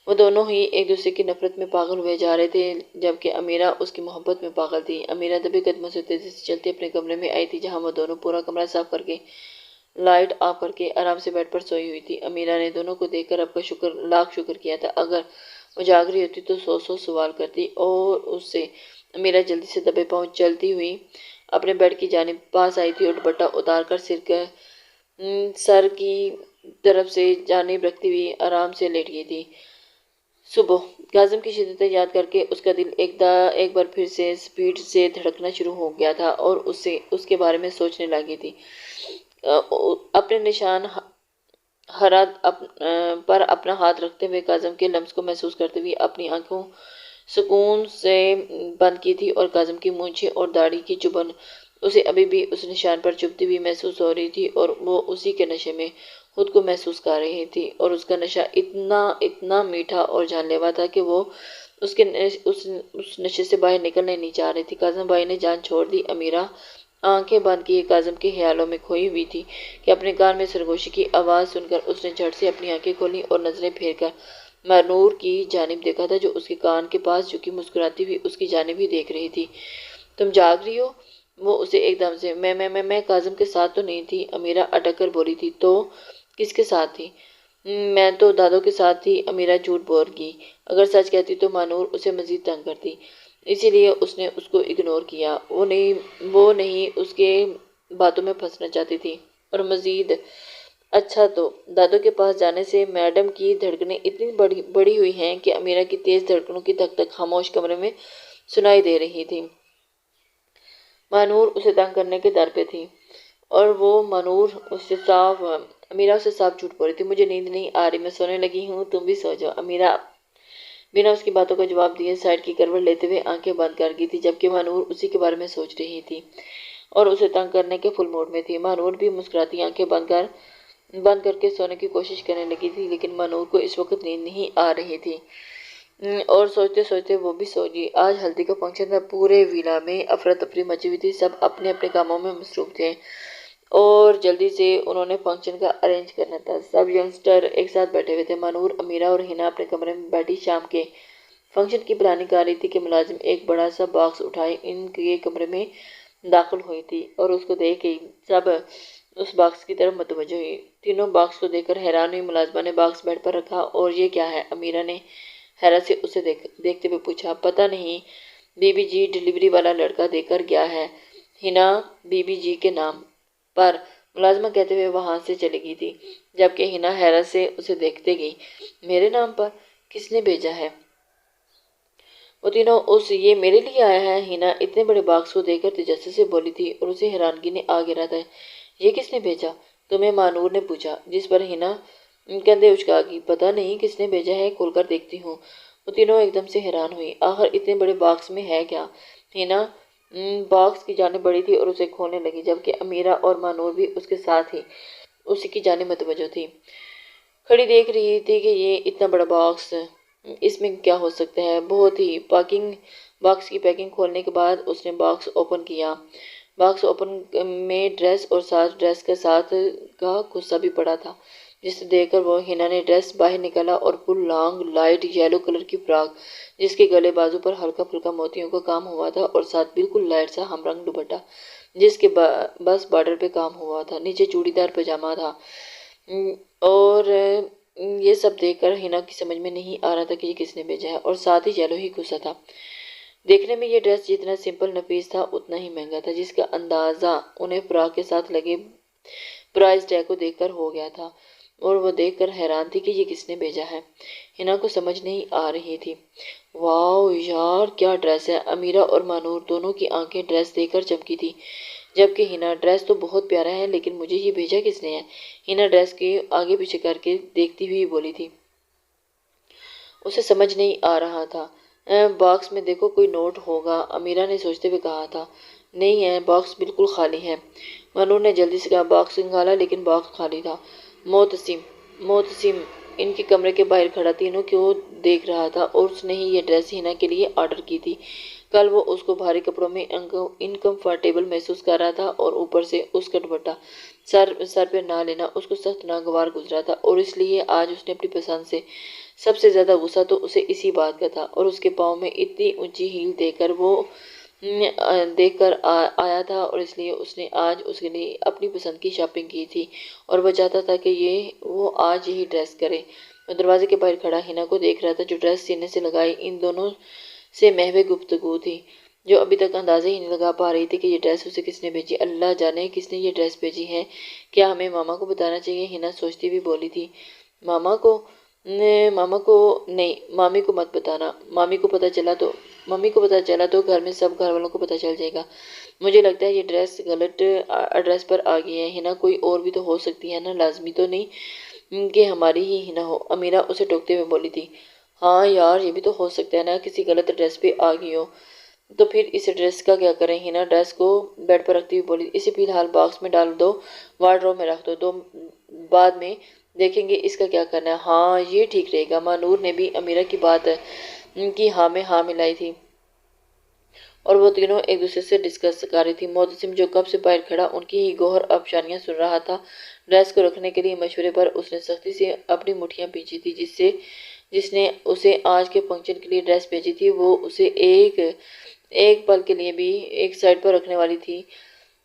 وہ دونوں ہی ایک دوسرے کی نفرت میں پاگل ہوئے جا رہے تھے جبکہ امیرہ اس کی محبت میں پاگل تھی۔ امیرہ دبے قدموں سے تیزی سے چلتے اپنے کمرے میں آئی تھی جہاں وہ دونوں پورا کمرہ صاف کر کے لائٹ آف کر کے آرام سے بیڈ پر سوئی ہوئی تھی۔ امیرہ نے دونوں کو دیکھ کر رب کا لاکھ شکر کیا تھا۔ اگر وہ جاگ رہی ہوتی تو سو سوال کرتی اور اس سے امیرہ جلدی سے دبے پاؤں چلتی ہوئی اپنے بیڈ کی جانب پاس آئی تھی اور دوپٹہ اتار کر سر کی طرف سے جانب رکھتی ہوئی آرام سے لیٹ گئی تھی۔ صبح کاظم کی شدتیں یاد کر کے اس کا دل ایک بار پھر سے سپیڈ سے دھڑکنا شروع ہو گیا تھا اور اس کے بارے میں سوچنے لگی تھی۔ اپنے نشان ہرا پر اپنا ہاتھ رکھتے ہوئے کاظم کے لمس کو محسوس کرتے ہوئے اپنی آنکھوں سکون سے بند کی تھی اور کاظم کی مونچھیں اور داڑھی کی چبھن اسے ابھی بھی اس نشان پر چبھتی ہوئی محسوس ہو رہی تھی اور وہ اسی کے نشے میں خود کو محسوس کر رہی تھی، اور اس کا نشہ اتنا میٹھا اور جان لیوا تھا کہ وہ اس نشے سے باہر نکلنے نہیں چاہ رہی تھی۔ کاظم بھائی نے جان چھوڑ دی۔ امیرہ آنکھیں بند کیے کاظم کے خیالوں میں کھوئی ہوئی تھی کہ اپنے کان میں سرگوشی کی آواز سن کر اس نے جھٹ سے اپنی آنکھیں کھولیں اور نظریں پھیر کر مانور کی جانب دیکھا تھا، جو اس کے کان کے پاس جھکی مسکراتی ہوئی اس کی جانب ہی دیکھ رہی تھی۔ تم جاگ رہی ہو؟ وہ اسے ایک دم سے میں کاظم کے ساتھ تو نہیں تھی، امیرہ اٹک کر بولی تھی۔ تو کس کے ساتھ تھی؟ میں تو دادو کے ساتھ تھی، امیرہ جھوٹ بول گئی۔ اگر سچ کہتی تو مانور اسے مزید تنگ کرتی، اسی لیے اس نے اس کو اگنور کیا۔ وہ نہیں اس کے باتوں میں پھنسنا چاہتی تھی، اور مزید اچھا تو دادو کے پاس جانے سے میڈم کی دھڑکنیں اتنی بڑی ہوئی ہیں کہ امیرہ کی تیز دھڑکنوں کی دھک دھک خاموش کمرے میں سنائی دے رہی تھی۔ مانور اسے تنگ کرنے کے در پہ تھی، اور وہ امیرہ اسے صاف جھوٹ بول رہی تھی۔ مجھے نیند نہیں آ رہی، میں سونے لگی ہوں، تم بھی سو جاؤ۔ امیرہ بنا اس کی باتوں کا جواب دیے سائیڈ کی کروٹ لیتے ہوئے آنکھیں بند کر گئی تھی، جبکہ مانور اسی کے بارے میں سوچ رہی تھی اور اسے تنگ کرنے کے فل موڈ میں تھی۔ مانور بھی مسکراتی آنکھیں بند کر کے سونے کی کوشش کرنے لگی تھی، لیکن مانور کو اس وقت نیند نہیں آ رہی تھی، اور سوچتے سوچتے وہ بھی سو گئی۔ آج ہلدی کا فنکشن تھا، پورے ویلا میں افراتفری مچی ہوئی تھی، سب اپنے اپنے کاموں میں مصروف تھے اور جلدی سے انہوں نے فنکشن کا ارینج کرنا تھا۔ سب ینگسٹر ایک ساتھ بیٹھے ہوئے تھے۔ مانور، امیرہ اور ہنا اپنے کمرے میں بیٹھی شام کے فنکشن کی پلاننگ کر رہی تھی کہ ملازم ایک بڑا سا باکس اٹھائے ان کے کمرے میں داخل ہوئی تھی، اور اس کو دیکھ کے سب اس باکس کی طرف متوجہ ہوئی۔ تینوں باکس کو دیکھ کر حیران ہوئی۔ ملازمہ نے باکس بیڈ پر رکھا۔ اور یہ کیا ہے؟ امیرہ نے حیرت سے اسے دیکھتے ہوئے پوچھا۔ پتہ نہیں، بی بی جی ڈلیوری والا لڑکا دے کر گیا ہے، ہنا بی بی جی کے نام پر، ملازمہ کہتے ہوئے وہاں سے چلی گئی تھی، جبکہ ہنا حیرت سے اسے دیکھتے گئی۔ میرے نام پر؟ کس نے بھیجا ہے؟ وہ تینوں یہ میرے لیے آیا ہے؟ ہنا اتنے بڑے باکس کو دیکھ کر تجسس سے بولی تھی، اور اسے حیرانگی نے آ گھیرا تھا۔ یہ کس نے بھیجا؟ تمہیں؟ مانور نے پوچھا، جس پر ہنا کندھے اچکا گئی۔ پتہ نہیں کس نے بھیجا ہے، کھول کر دیکھتی ہوں۔ وہ تینوں ایک دم سے حیران ہوئی۔ آخر اتنے بڑے باکس میں ہے کیا؟ ہنا باکس کی جانب بڑھی تھی اور اسے کھولنے لگی، جبکہ امیرہ اور مانور بھی اس کے ساتھ ہی اسی کی جانب متوجہ تھی، کھڑی دیکھ رہی تھی کہ یہ اتنا بڑا باکس، اس میں کیا ہو سکتا ہے۔ بہت ہی باکس کی پیکنگ کھولنے کے بعد اس نے باکس اوپن کیا۔ باکس اوپن میں ڈریس اور ساتھ ڈریس کے ساتھ کا غصہ بھی پڑا تھا، جسے دیکھ کر وہ ہنا نے ڈریس باہر نکالا اور فل لانگ لائٹ یلو کلر کی فراک، جس کے گلے بازو پر ہلکا پھلکا موتیوں کا کام ہوا تھا، اور ساتھ بالکل لائٹ سا ہم رنگ دوپٹہ جس کے بس بارڈر پہ کام ہوا تھا، نیچے چوڑی دار پاجامہ تھا۔ اور یہ سب دیکھ کر ہنا کی سمجھ میں نہیں آ رہا تھا کہ یہ کس نے بھیجا ہے، اور ساتھ ہی یلو ہی غصہ تھا۔ دیکھنے میں یہ ڈریس جتنا سمپل نفیس تھا اتنا ہی مہنگا تھا، جس کا اندازہ انہیں فراق کے ساتھ لگے پرائز ٹیگ کو دیکھ کر ہو گیا تھا، اور وہ دیکھ کر حیران تھی کہ یہ کس نے بھیجا ہے۔ ہنا کو سمجھ نہیں آ رہی تھی۔ واو یار، کیا ڈریس ہے! امیرہ اور مانور دونوں کی آنکھیں ڈریس دیکھ کر چمکی تھی، جبکہ ہنا، ڈریس تو بہت پیارا ہے، لیکن مجھے یہ بھیجا کس نے ہے؟ ہنا ڈریس کے آگے پیچھے کر کے دیکھتی ہوئی بولی تھی۔ اسے سمجھ نہیں آ رہا تھا۔ باکس میں دیکھو، کوئی نوٹ ہوگا، امیرہ نے سوچتے ہوئے کہا تھا۔ نہیں ہے، باکس بالکل خالی ہے، مانور نے جلدی سے کہا۔ باکس نکالا لیکن باکس خالی تھا۔ محتسم ان کے کمرے کے باہر کھڑا تینوں کو دیکھ رہا تھا، اور اس نے ہی یہ ڈریس ہنا کے لیے آرڈر کی تھی۔ کل وہ اس کو بھاری کپڑوں میں انکمفرٹیبل محسوس کر رہا تھا، اور اوپر سے اس کا دوپٹہ سر پہ نہ لینا اس کو سخت ناگوار گزرا تھا، اور اس لیے آج اس نے اپنی پسند سے سب سے زیادہ غصہ تو اسے اسی بات کا تھا، اور اس کے پاؤں میں اتنی اونچی ہیل دیکھ کر آیا تھا، اور اس لیے اس نے آج اس کے لیے اپنی پسند کی شاپنگ کی تھی، اور وہ چاہتا تھا کہ وہ آج یہی ڈریس کرے۔ وہ دروازے کے باہر کھڑا ہنا کو دیکھ رہا تھا، جو ڈریس سینے سے لگائی ان دونوں سے محو گفتگو تھی، جو ابھی تک اندازہ ہی نہیں لگا پا رہی تھی کہ یہ ڈریس اسے کس نے بھیجی۔ اللہ جانے کس نے یہ ڈریس بھیجی ہے، کیا ہمیں ماما کو بتانا چاہیے؟ ہنا سوچتی ہوئی بولی تھی۔ ماما کو نہیں، مامی کو مت بتانا، ممی کو پتہ چلا تو گھر میں سب گھر والوں کو پتہ چل جائے گا۔ مجھے لگتا ہے یہ ڈریس غلط ایڈریس پر آ گئی ہے۔ ہنا، کوئی اور بھی تو ہو سکتی ہے نا، لازمی تو نہیں کہ ہماری ہی ہنا ہو، امیرہ اسے ٹوکتے ہوئے بولی تھی۔ ہاں یار، یہ بھی تو ہو سکتا ہے نا، کسی غلط ایڈریس پہ آ گئی ہو، تو پھر اس ڈریس کا کیا کریں؟ ہنا ڈریس کو بیڈ پر رکھتی ہوئی بولی، اسے فی الحال باکس میں ڈال دو، وارڈروب میں رکھ دو، بعد میں دیکھیں گے اس کا کیا کرنا ہے۔ ہاں یہ ٹھیک رہے گا۔ مانور نے بھی امیرہ کی بات کی ہاں میں ہاں ملائی تھی اور وہ تینوں ایک دوسرے سے ڈسکس کر رہی تھی۔ معتصم جو کب سے باہر کھڑا ان کی ہی گوہر افشانیاں سن رہا تھا، ڈریس کو رکھنے کے لیے مشورے پر اس نے سختی سے اپنی مٹھیاں بھینچی تھی۔ جس نے اسے آج کے فنکشن کے لیے ڈریس بھیجی تھی وہ اسے ایک پل کے لیے بھی ایک سائڈ پر رکھنے والی تھی۔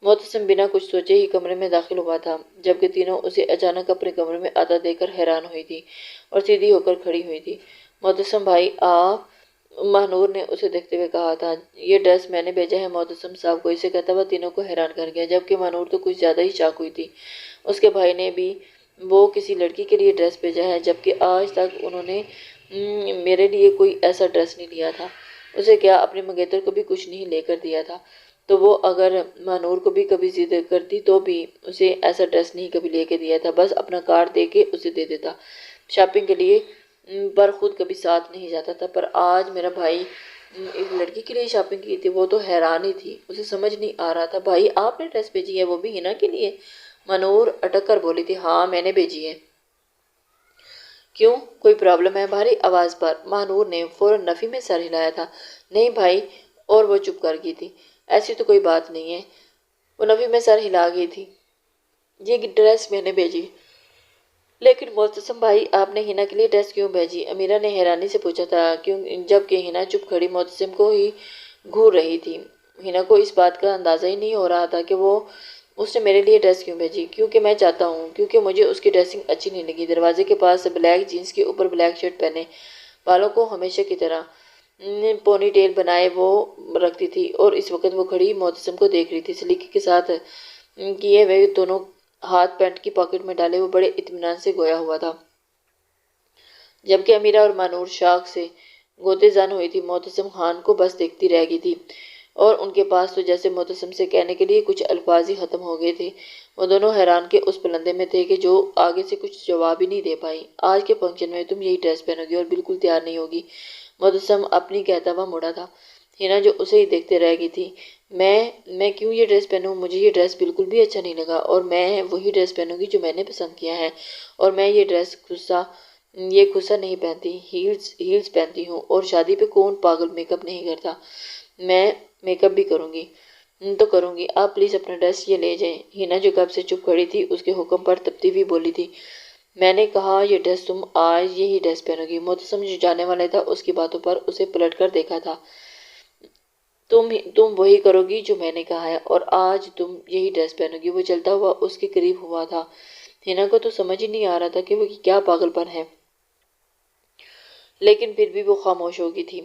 معتصم بنا کچھ سوچے ہی کمرے میں داخل ہوا تھا، جبکہ تینوں اسے اچانک اپنے کمرے میں آتا دیکھ کر حیران ہوئی تھی اور سیدھی ہو کر کھڑی ہوئی تھی۔ معتصم بھائی آپ، ماہنور نے اسے دیکھتے ہوئے کہا تھا۔ یہ ڈریس میں نے بھیجا ہے معتصم صاحب کو، اسے کہتا ہوا تینوں کو حیران کر گیا، جبکہ ماہنور تو کچھ زیادہ ہی شاک ہوئی تھی۔ اس کے بھائی نے بھی وہ کسی لڑکی کے لیے ڈریس بھیجا ہے، جبکہ آج تک انہوں نے میرے لیے کوئی ایسا ڈریس نہیں لیا تھا۔ اسے کیا اپنے منگیتر کو بھی کچھ نہیں لے کر دیا تھا؟ تو وہ اگر ماہنور کو بھی کبھی ضد کرتی تو بھی اسے ایسا ڈریس نہیں کبھی لے کے دیا تھا، بس اپنا کارڈ دے کے اسے دے دیتا شاپنگ کے لیے، پر خود کبھی ساتھ نہیں جاتا تھا۔ پر آج میرا بھائی ایک لڑکی کے لیے شاپنگ کی تھی، وہ تو حیران ہی تھی، اسے سمجھ نہیں آ رہا تھا۔ بھائی آپ نے ڈریس بھیجی ہے، وہ بھی ہنا کے لیے؟ ماہنور اٹک کر بولی تھی۔ ہاں میں نے بھیجی ہے۔ کیوں، کوئی پرابلم ہے؟ بھاری آواز پر ماہنور نے فوراً نفی میں سر ہلایا تھا۔ نہیں بھائی، اور وہ چپ کر گئی تھی۔ ایسی تو کوئی بات نہیں ہے، وہ نفی میں سر ہلا گئی تھی۔ یہ ڈریس میں نے بھیجی۔ لیکن معتصم بھائی آپ نے ہنا کے لیے ڈریس کیوں بھیجی؟ امیرہ نے حیرانی سے پوچھا تھا، جبکہ ہنا چپ کھڑی معتصم کو ہی گھور رہی تھی۔ ہنا کو اس بات کا اندازہ ہی نہیں ہو رہا تھا کہ اس نے میرے لیے ڈریس کیوں بھیجی۔ کیونکہ میں چاہتا ہوں، کیونکہ مجھے اس کی ڈریسنگ اچھی نہیں لگی۔ دروازے کے پاس بلیک جینس کے اوپر بلیک شرٹ پہنے، بالوں کو ہمیشہ کی طرح پونی ٹیل بنائے وہ رکھتی تھی اور اس وقت وہ کھڑی معتصم کو دیکھ رہی تھی، سلیقے کے ساتھ کیے ہوئے دونوں ہاتھ پینٹ کی پاکٹ میں ڈالے وہ بڑے اطمینان سے گویا ہوا تھا، جبکہ امیرہ اور مانور شاک سے گوتے زن ہوئی تھی۔ معتصم خان کو بس دیکھتی رہ گئی تھی اور ان کے پاس تو جیسے معتصم سے کہنے کے لیے کچھ الفاظ ہی ختم ہو گئے تھے۔ وہ دونوں حیران کے اس پلندے میں تھے کہ جو آگے سے کچھ جواب ہی نہیں دے پائی۔ آج کے فنکشن میں تم یہی ڈریس پہنو گی اور بالکل تیار نہیں ہوگی، معتصم اپنی کہتا ہوا مڑا تھا۔ ہنا جو اسے ہی دیکھتے رہ گئی تھی۔ میں کیوں یہ ڈریس پہنوں؟ مجھے یہ ڈریس بالکل بھی اچھا نہیں لگا اور میں وہی ڈریس پہنوں گی جو میں نے پسند کیا ہے، اور میں یہ ڈریس خصا نہیں پہنتی، ہیلز پہنتی ہوں، اور شادی پہ کون پاگل میک اپ نہیں کرتا؟ میں میک اپ بھی کروں گی تو کروں گی، آپ پلیز اپنا ڈریس یہ لے جائیں۔ ہنا جو کب سے چپ کھڑی تھی اس کے حکم پر تپتی ہوئی بولی تھی۔ میں نے کہا یہ ڈریس تم آج یہی ڈریس پہنو گی۔ معتصم جو جانے والا تھا اس کی باتوں پر اسے پلٹ کر دیکھا تھا۔ تم وہی کرو گی جو میں نے کہا ہے، اور آج تم یہی ڈریس پہنو گی۔ وہ چلتا ہوا اس کے قریب ہوا تھا۔ ہنا کو تو سمجھ ہی نہیں آ رہا تھا کہ وہ کیا پاگل پن ہے، لیکن پھر بھی وہ خاموش ہو گئی تھی،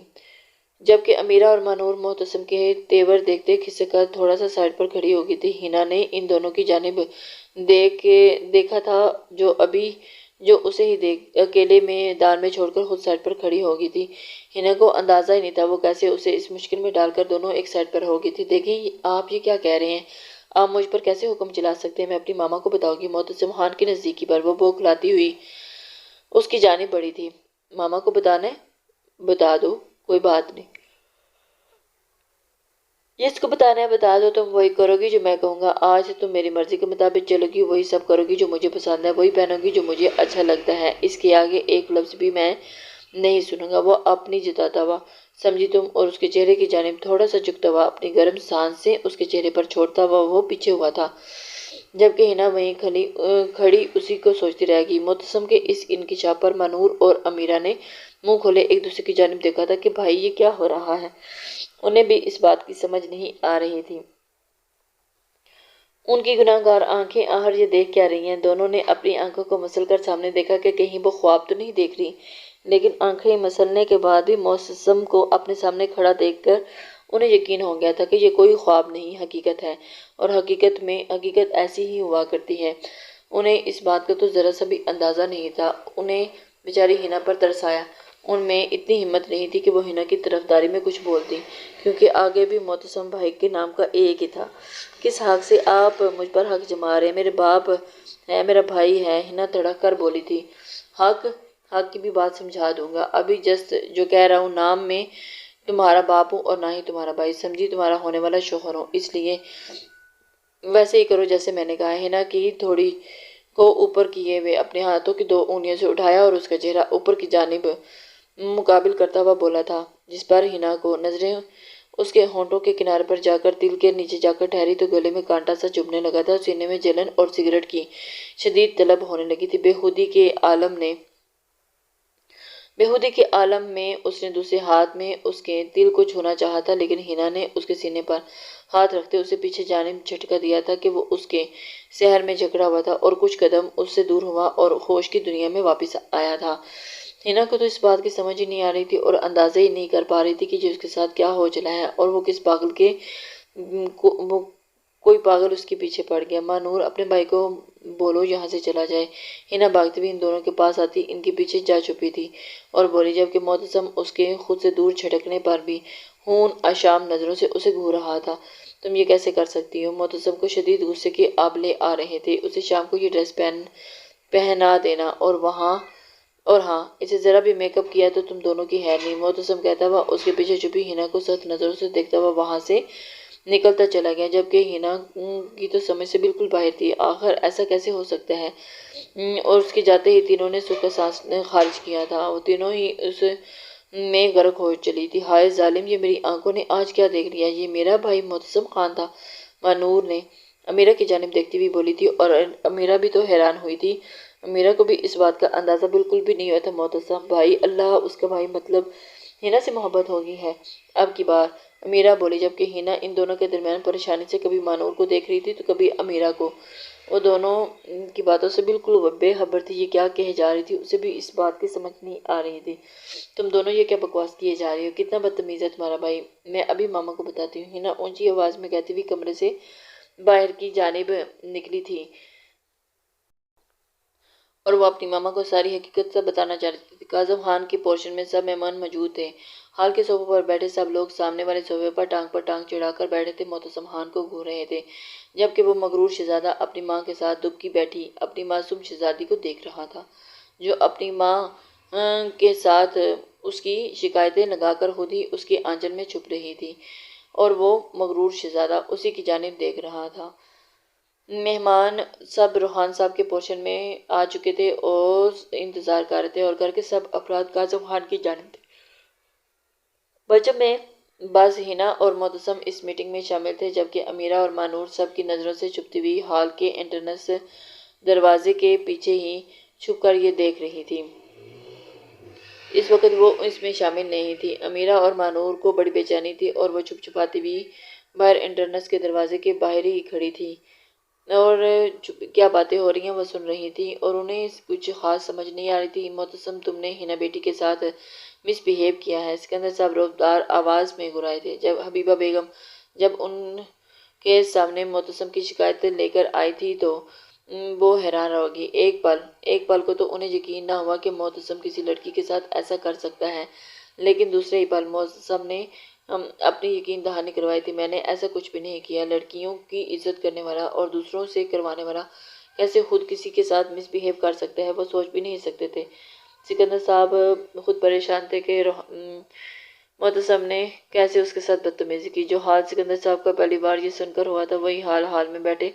جبکہ امیرہ اور مانور معتصم کے تیور دیکھتے کھسک کر تھوڑا سا سائڈ پر کھڑی ہو گئی تھی۔ ہنا نے ان دونوں کی جانب دیکھا تھا جو اسے ہی اکیلے میدان میں چھوڑ کر خود سائڈ پر کھڑی ہو گئی تھی۔ ہنا کو اندازہ ہی نہیں تھا وہ کیسے اسے اس مشکل میں ڈال کر دونوں ایک سائڈ پر ہو گئی تھی۔ دیکھیں آپ یہ کیا کہہ رہے ہیں؟ آپ مجھ پر کیسے حکم چلا سکتے ہیں؟ میں اپنی ماما کو بتاؤں گی۔ معتصم خان کی نزدیکی پر وہ بوکھلاتی ہوئی اس کی جانب بڑھی تھی۔ ماما کو بتانا ہے؟ بتا دو، کوئی بات نہیں، جس کو بتانا ہے بتا دو۔ تم وہی کرو گی جو میں کہوں گا، آج سے تم میری مرضی کے مطابق چلو گی، وہی سب کرو گی جو مجھے پسند ہے، وہی پہنو گی جو مجھے اچھا لگتا ہے، اس کے آگے ایک لفظ بھی میں نہیں سنوں گا۔ وہ اپنی جتاتا ہوا سمجھی تم، اور اس کے چہرے کی جانب تھوڑا سا جھکتا ہوا اپنی گرم سانسیں اس کے چہرے پر چھوڑتا ہوا وہ پیچھے ہوا تھا، جبکہ ہنا وہیں کھڑی اسی کو سوچتی رہ گئی۔ معتصم کے اس انکشاف پر مانور اور امیرہ نے منہ کھولے ایک دوسرے کی جانب دیکھا تھا کہ بھائی یہ کیا ہو رہا ہے؟ انہیں بھی اس بات کی سمجھ نہیں آ رہی تھی۔ ان کی گناہ گار آنکھیں آخر یہ دیکھ کیا رہی ہیں؟ دونوں نے اپنی آنکھوں کو مسل کر سامنے دیکھا کہ کہیں وہ خواب تو نہیں دیکھ رہی، لیکن آنکھیں مسلنے کے بعد بھی معتصم کو اپنے سامنے کھڑا دیکھ کر انہیں یقین ہو گیا تھا کہ یہ کوئی خواب نہیں، حقیقت ہے، اور حقیقت ایسی ہی ہوا کرتی ہے۔ انہیں اس بات کا تو ذرا سا بھی اندازہ نہیں تھا۔ انہیں بیچاری ہنا پر ترس آیا۔ ان میں اتنی ہمت نہیں تھی کہ وہ ہنا کی طرفداری میں کچھ بولتی، کیونکہ آگے بھی معتصم بھائی کے نام کا ایک ہی تھا۔ کس حق سے آپ مجھ پر حق جما رہے ہیں؟ میرے باپ ہے، میرا بھائی ہے، ہنا تڑک کر بولی تھی۔ حق کی بھی بات سمجھا دوں گا، ابھی جسٹ جو کہہ رہا ہوں، نام میں تمہارا باپ ہوں اور نہ ہی تمہارا بھائی، سمجھی تمہارا ہونے والا شوہر ہوں، اس لیے ویسے ہی کرو جیسے میں نے کہا ہے۔ ہنا کی تھوڑی کو اوپر کیے ہوئے اپنے ہاتھوں کی 2 انگلیوں سے اٹھایا اور اس کا چہرہ اوپر کی جانب مقابل کرتا ہوا بولا تھا، جس پر ہنا کو نظریں اس کے ہونٹوں کے کنارے پر جا کر دل کے نیچے جا کر ٹھہری تو گلے میں کانٹا سا چبھنے لگا تھا، سینے میں جلن اور سگریٹ کی شدید طلب ہونے لگی تھی۔ بےہودی کے عالم میں اس نے دوسرے ہاتھ میں اس کے دل کو چھونا چاہا تھا، لیکن ہنا نے اس کے سینے پر ہاتھ رکھتے اسے پیچھے جانب جھٹکا دیا تھا کہ وہ اس کے سحر میں جکڑا ہوا تھا اور کچھ قدم اس سے دور ہوا اور ہوش کی دنیا میں واپس آیا تھا۔ ہنا کو تو اس بات کی سمجھ ہی نہیں آ رہی تھی اور اندازہ ہی نہیں کر پا رہی تھی کہ اس کے ساتھ کیا ہو چلا ہے اور وہ کس پاگل کے کوئی پاگل اس کے پیچھے پڑ گیا۔ ماں نور، اپنے بھائی کو بولو یہاں سے چلا جائے۔ ہنا بھاگتی ہوئی ان دونوں کے پاس آتی ان کے پیچھے جا چھپی تھی اور بولی، جبکہ معتصم اس کے خود سے دور چھٹکنے پر بھی خون اشام نظروں سے اسے گھور رہا تھا۔ تم یہ کیسے کر سکتی ہو؟ معتصم کو شدید غصے کے آبلے آ رہے تھے۔ اسے شام کو یہ ڈریس پہنا دینا اور ہاں، اسے ذرا بھی میک اپ کیا تو تم دونوں کی خیر نہیں، معتصم کہتا ہوا اس کے پیچھے چھپی ہنا کو سخت نظروں سے دیکھتا ہوا وہاں سے نکلتا چلا گیا، جبکہ ہنا کی تو سمجھ سے بالکل باہر تھی۔ آخر ایسا کیسے ہو سکتا ہے؟ اور اس کے جاتے ہی تینوں نے سکھ کا سانس خارج کیا تھا۔ وہ تینوں ہی اس میں غرق ہو چلی تھی۔ ہائے ظالم، یہ میری آنکھوں نے آج کیا دیکھ لیا؟ یہ میرا بھائی معتصم خان تھا۔ ماں نور نے امیرہ کی جانب دیکھتی ہوئی بولی تھی اور امیرہ بھی تو حیران ہوئی تھی۔ امیرہ کو بھی اس بات کا اندازہ بالکل بھی نہیں ہوا تھا۔ معتصم بھائی؟ اللہ، اس کا بھائی مطلب ہنا سے محبت ہوگی ہے اب کی بار، امیرہ بولی، جبکہ ہنا ان دونوں کے درمیان پریشانی سے کبھی ماں نور کو دیکھ رہی تھی تو کبھی امیرہ کو۔ وہ دونوں کی باتوں سے بالکل بے خبر تھی، یہ کیا کہے جا رہی تھی اسے بھی اس بات کی سمجھ نہیں آ رہی تھی۔ تم دونوں یہ کیا بکواس کیے جا رہی ہو؟ کتنا بدتمیز ہے تمہارا بھائی! میں ابھی ماما کو بتاتی ہوں، ہنا اونچی آواز میں کہتی ہوئی کمرے سے باہر کی جانب نکلی تھی اور وہ اپنی ماما کو ساری حقیقت سب بتانا چاہتی تھی۔ کاظم خان کے پورشن میں سب مہمان موجود تھے۔ ہال کے صوفوں پر بیٹھے سب لوگ سامنے والے صوفے پر ٹانگ چڑھا کر بیٹھے تھے، معتصم خان کو گھور رہے تھے، جبکہ وہ مغرور شہزادہ اپنی ماں کے ساتھ دبکی بیٹھی اپنی معصوم شہزادی کو دیکھ رہا تھا، جو اپنی ماں کے ساتھ اس کی شکایتیں لگا کر خود ہی اس کے آنچل میں چھپ رہی تھی اور وہ مغرور شہزادہ اسی کی جانب دیکھ رہا تھا۔ مہمان سب روحان صاحب کے پورشن میں آ چکے تھے اور انتظار کر رہے تھے اور گھر کے سب افراد کاظم خان کی جانب تھے۔ بچوں میں بعض ہنا اور معتصم اس میٹنگ میں شامل تھے، جبکہ امیرہ اور ماں نور سب کی نظروں سے چھپتی ہوئی ہال کے انٹرنس دروازے کے پیچھے ہی چھپ کر یہ دیکھ رہی تھی۔ اس وقت وہ اس میں شامل نہیں تھی۔ امیرہ اور ماں نور کو بڑی بے چینی تھی اور وہ چھپ چھپاتی ہوئی باہر انٹرنس کے دروازے کے باہر ہی کھڑی تھی اور کیا باتیں ہو رہی ہیں وہ سن رہی تھی اور انہیں کچھ خاص سمجھ نہیں آ رہی تھی۔ معتصم، تم نے ہنا بیٹی کے ساتھ مس بہیو کیا ہے، سکندر صاحب رعبدار آواز میں گرائے تھے۔ جب حبیبہ بیگم جب ان کے سامنے معتصم کی شکایتیں لے کر آئی تھی تو وہ حیران رہ گئی۔ ایک پل کو تو انہیں یقین نہ ہوا کہ معتصم کسی لڑکی کے ساتھ ایسا کر سکتا ہے، لیکن دوسرے ہی پل معتصم نے اپنی یقین دہانی کروائی تھی، میں نے ایسا کچھ بھی نہیں کیا۔ لڑکیوں کی عزت کرنے والا اور دوسروں سے کروانے والا کیسے خود کسی کے ساتھ مس بہیو کر سکتا ہے، وہ سوچ بھی نہیں سکتے تھے۔ سکندر صاحب خود پریشان تھے کہ معتصم نے کیسے اس کے ساتھ بدتمیزی کی۔ جو حال سکندر صاحب کا پہلی بار یہ سن کر ہوا تھا، وہی حال میں بیٹھے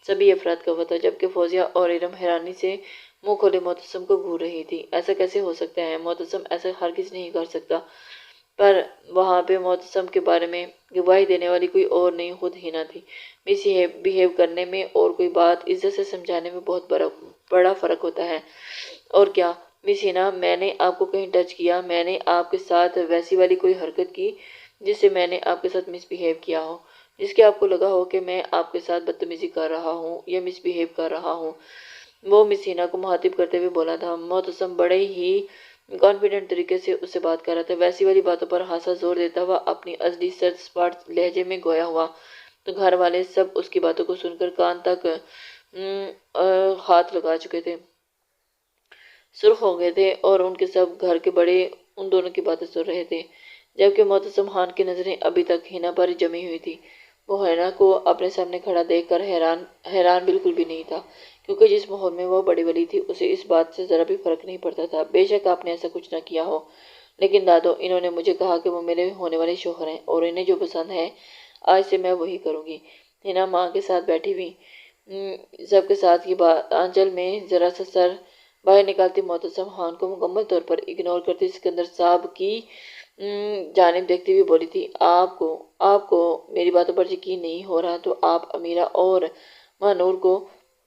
سبھی افراد کا ہوا تھا، جبکہ فوزیہ اور ارم حیرانی سے منہ کھولے معتصم کو گھور رہی تھی۔ ایسا کیسے ہو سکتا ہے؟ معتصم ایسا ہرگز نہیں کر سکتا۔ پر وہاں پہ معتصم کے بارے میں گواہی دینے والی کوئی اور نہیں، خود ہنا تھی۔ مس بہیو کرنے میں اور کوئی بات عزت سے سمجھانے میں بہت بڑا فرق ہوتا ہے۔ اور کیا مس ہنا، میں نے آپ کو کہیں ٹچ کیا؟ میں نے آپ کے ساتھ ویسی والی کوئی حرکت کی جس سے میں نے آپ کے ساتھ مس بہیو کیا ہو، جس کے آپ کو لگا ہو کہ میں آپ کے ساتھ بدتمیزی کر رہا ہوں یا مس بہیو کر رہا ہوں؟ وہ مس ہنا کو مخاطب کرتے ہوئے بولا تھا۔ معتصم بڑے ہی کانفیڈنٹ طریقے سے اس سے بات کر رہا تھا، ویسی والی باتوں پر خاصا زور دیتا ہوا اپنی ازلی سرد سپاٹ لہجے میں گویا ہوا تو گھر والے سب اس کی باتوں کو سن کر کان تک ہاتھ لگا چکے تھے، سرخ ہو گئے تھے اور ان کے سب گھر کے بڑے ان دونوں کی باتیں سن رہے تھے، جبکہ معتصم خان کی نظریں ابھی تک ہنا پر جمی ہوئی تھی۔ وہ ہنا کو اپنے سامنے کھڑا دیکھ کر حیران بالکل بھی نہیں تھا، کیونکہ جس ماحول میں وہ بڑی بڑی تھی اسے اس بات سے ذرا بھی فرق نہیں پڑتا تھا۔ بے شک آپ نے ایسا کچھ نہ کیا ہو، لیکن دادو، انہوں نے مجھے کہا کہ وہ میرے ہونے والے شوہر ہیں اور انہیں جو پسند ہے آج سے میں وہی کروں گی۔ ہنا ماں کے ساتھ بیٹھی ہوئی سب کے ساتھ یہ بات آنچل میں ذرا سا سر باہر نکالتی معتصم خان کو مکمل طور پر اگنور کرتی سکندر صاحب کی جانب دیکھتے ہوئے بولی تھی، آپ کو میری باتوں پر یقین نہیں ہو رہا تو آپ امیرہ اور مانور کو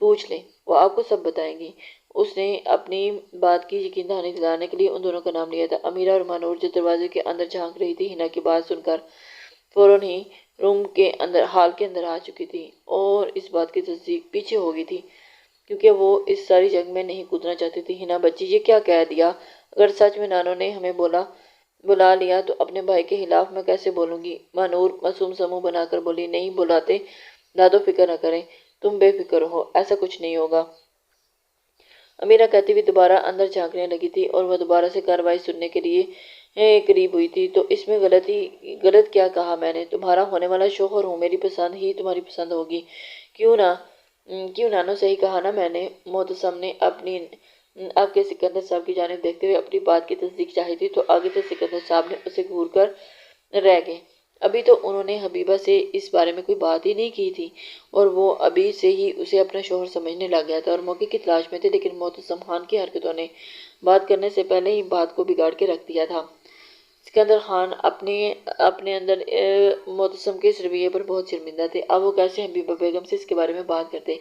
پوچھ لیں، وہ آپ کو سب بتائیں گی۔ اس نے اپنی بات کی یقین دہانی دلانے کے لیے ان دونوں کا نام لیا تھا۔ امیرہ اور مانور جو دروازے کے اندر جھانک رہی تھی، ہنا کی بات سن کر فوراً ہی روم کے اندر ہال کے اندر آ چکی تھی اور اس بات کی تصدیق پیچھے ہو گئی تھی کیونکہ وہ اس ساری جنگ میں نہیں کودنا چاہتی تھی۔ ہنا بچی، یہ کیا کہہ دیا؟ اگر سچ میں نانو نے ہمیں بلا لیا تو اپنے بھائی کے خلاف میں کیسے بولوں گی؟ مانور معصوم سا منہ بنا کر بولی، نہیں بلاتے دادو، فکر نہ کریں، تم بے فکر ہو، ایسا کچھ نہیں ہوگا۔ امیرہ کہتی ہوئی دوبارہ اندر جھانکنے لگی تھی اور وہ دوبارہ سے کارروائی سننے کے لیے قریب ہوئی تھی۔ تو اس میں غلط کیا کہا میں نے؟ تمہارا ہونے والا شوہر ہوں، میری پسند ہی تمہاری پسند ہوگی، کیوں نانو؟ صحیح کہا نا میں نے؟ معتصم نے اب کے سکندر صاحب کی جانب دیکھتے ہوئے اپنی بات کی تصدیق چاہی تھی تو آگے سے سکندر صاحب نے اسے گھور کر رہ گئے۔ ابھی تو انہوں نے حبیبہ سے اس بارے میں کوئی بات ہی نہیں کی تھی اور وہ ابھی سے ہی اسے اپنا شوہر سمجھنے لگ گیا تھا اور موقع کی تلاش میں تھے، لیکن معتصم خان کی حرکتوں نے بات کرنے سے پہلے ہی بات کو بگاڑ کے رکھ دیا تھا۔ سکندر خان اپنے اندر معتصم کے اس رویے پر بہت شرمندہ تھے۔ اب وہ کیسے حبیبہ بیگم سے اس کے بارے میں بات کرتے؟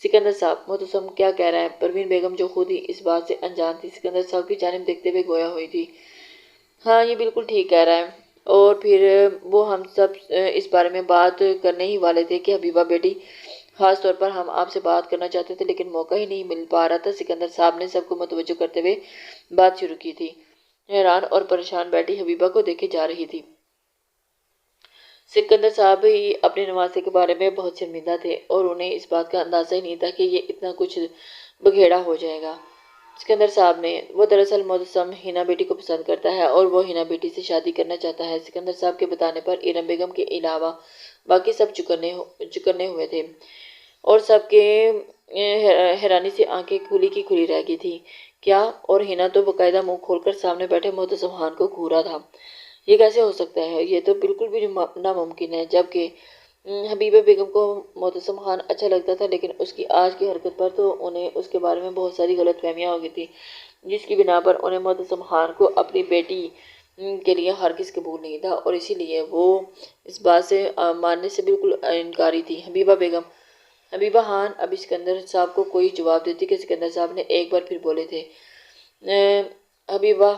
سکندر صاحب، معتصم کیا کہہ رہا ہے؟ پروین بیگم جو خود ہی اس بات سے انجان تھی، سکندر صاحب کی جانب دیکھتے ہوئے گویا ہوئی تھی۔ ہاں، یہ بالکل ٹھیک کہہ رہا ہے، اور پھر وہ ہم سب اس بارے میں بات کرنے ہی والے تھے کہ حبیبہ بیٹی، خاص طور پر ہم آپ سے بات کرنا چاہتے تھے لیکن موقع ہی نہیں مل پا رہا تھا۔ سکندر صاحب نے سب کو متوجہ کرتے ہوئے بات شروع کی تھی۔ حیران اور پریشان بیٹھی حبیبہ کو دیکھے جا رہی تھی۔ سکندر صاحب ہی اپنے نواسے کے بارے میں بہت شرمندہ تھے اور انہیں اس بات کا اندازہ ہی نہیں تھا کہ یہ اتنا کچھ بگھیڑا ہو جائے گا۔ سکندر صاحب نے، وہ دراصل معتصم ہنا بیٹی کو پسند کرتا ہے اور وہ ہنا بیٹی سے شادی کرنا چاہتا ہے۔ سکندر صاحب کے بتانے پر ایرم بیگم کے علاوہ باقی سب چکرنے ہوئے تھے اور سب کے حیرانی سے آنکھیں کھلی کی کھلی رہ گئی تھی۔ کیا؟ اور ہنا تو باقاعدہ منہ کھول کر سامنے بیٹھے معتصم خان کو گھورا تھا۔ یہ کیسے ہو سکتا ہے؟ یہ تو بالکل بھی ناممکن ہے، جبکہ حبیبہ بیگم کو معتصم خان اچھا لگتا تھا، لیکن اس کی آج کی حرکت پر تو انہیں اس کے بارے میں بہت ساری غلط فہمیاں ہو گئی تھی، جس کی بنا پر انہیں معتصم خان کو اپنی بیٹی کے لیے ہرگز قبول نہیں تھا اور اسی لیے وہ اس بات سے ماننے سے بالکل انکاری تھی۔ حبیبہ خان ابھی سکندر صاحب کو کوئی جواب دیتی کہ سکندر صاحب نے ایک بار پھر بولے تھے، حبیبہ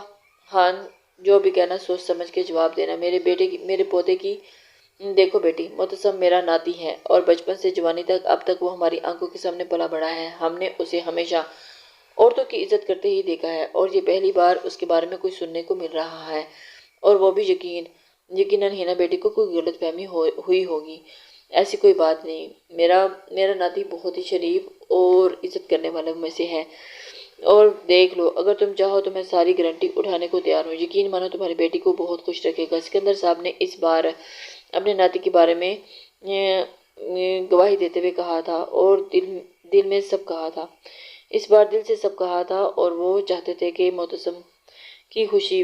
خان، جو بھی کہنا سوچ سمجھ کے جواب دینا۔ میرے پوتے کی دیکھو بیٹی، معتصم میرا ناتی ہے اور بچپن سے جوانی تک اب تک وہ ہماری آنکھوں کے سامنے پلا بڑھا ہے۔ ہم نے اسے ہمیشہ عورتوں کی عزت کرتے ہی دیکھا ہے اور یہ پہلی بار اس کے بارے میں کچھ سننے کو مل رہا ہے، اور وہ بھی یقیناً ہنا بیٹی کو کوئی غلط فہمی ہوئی ہوگی۔ ایسی کوئی بات نہیں، میرا ناتی بہت ہی شریف اور عزت کرنے والوں میں سے ہے، اور دیکھ لو، اگر تم چاہو تو میں ساری گارنٹی اٹھانے کو تیار ہوں، یقین مانو تمہاری بیٹی کو بہت خوش رکھے گا۔ سکندر صاحب نے اس بار اپنے ناتی کے بارے میں گواہی دیتے ہوئے کہا تھا اور دل میں سب کہا تھا، اس بار دل سے سب کہا تھا، اور وہ چاہتے تھے کہ معتصم کی خوشی،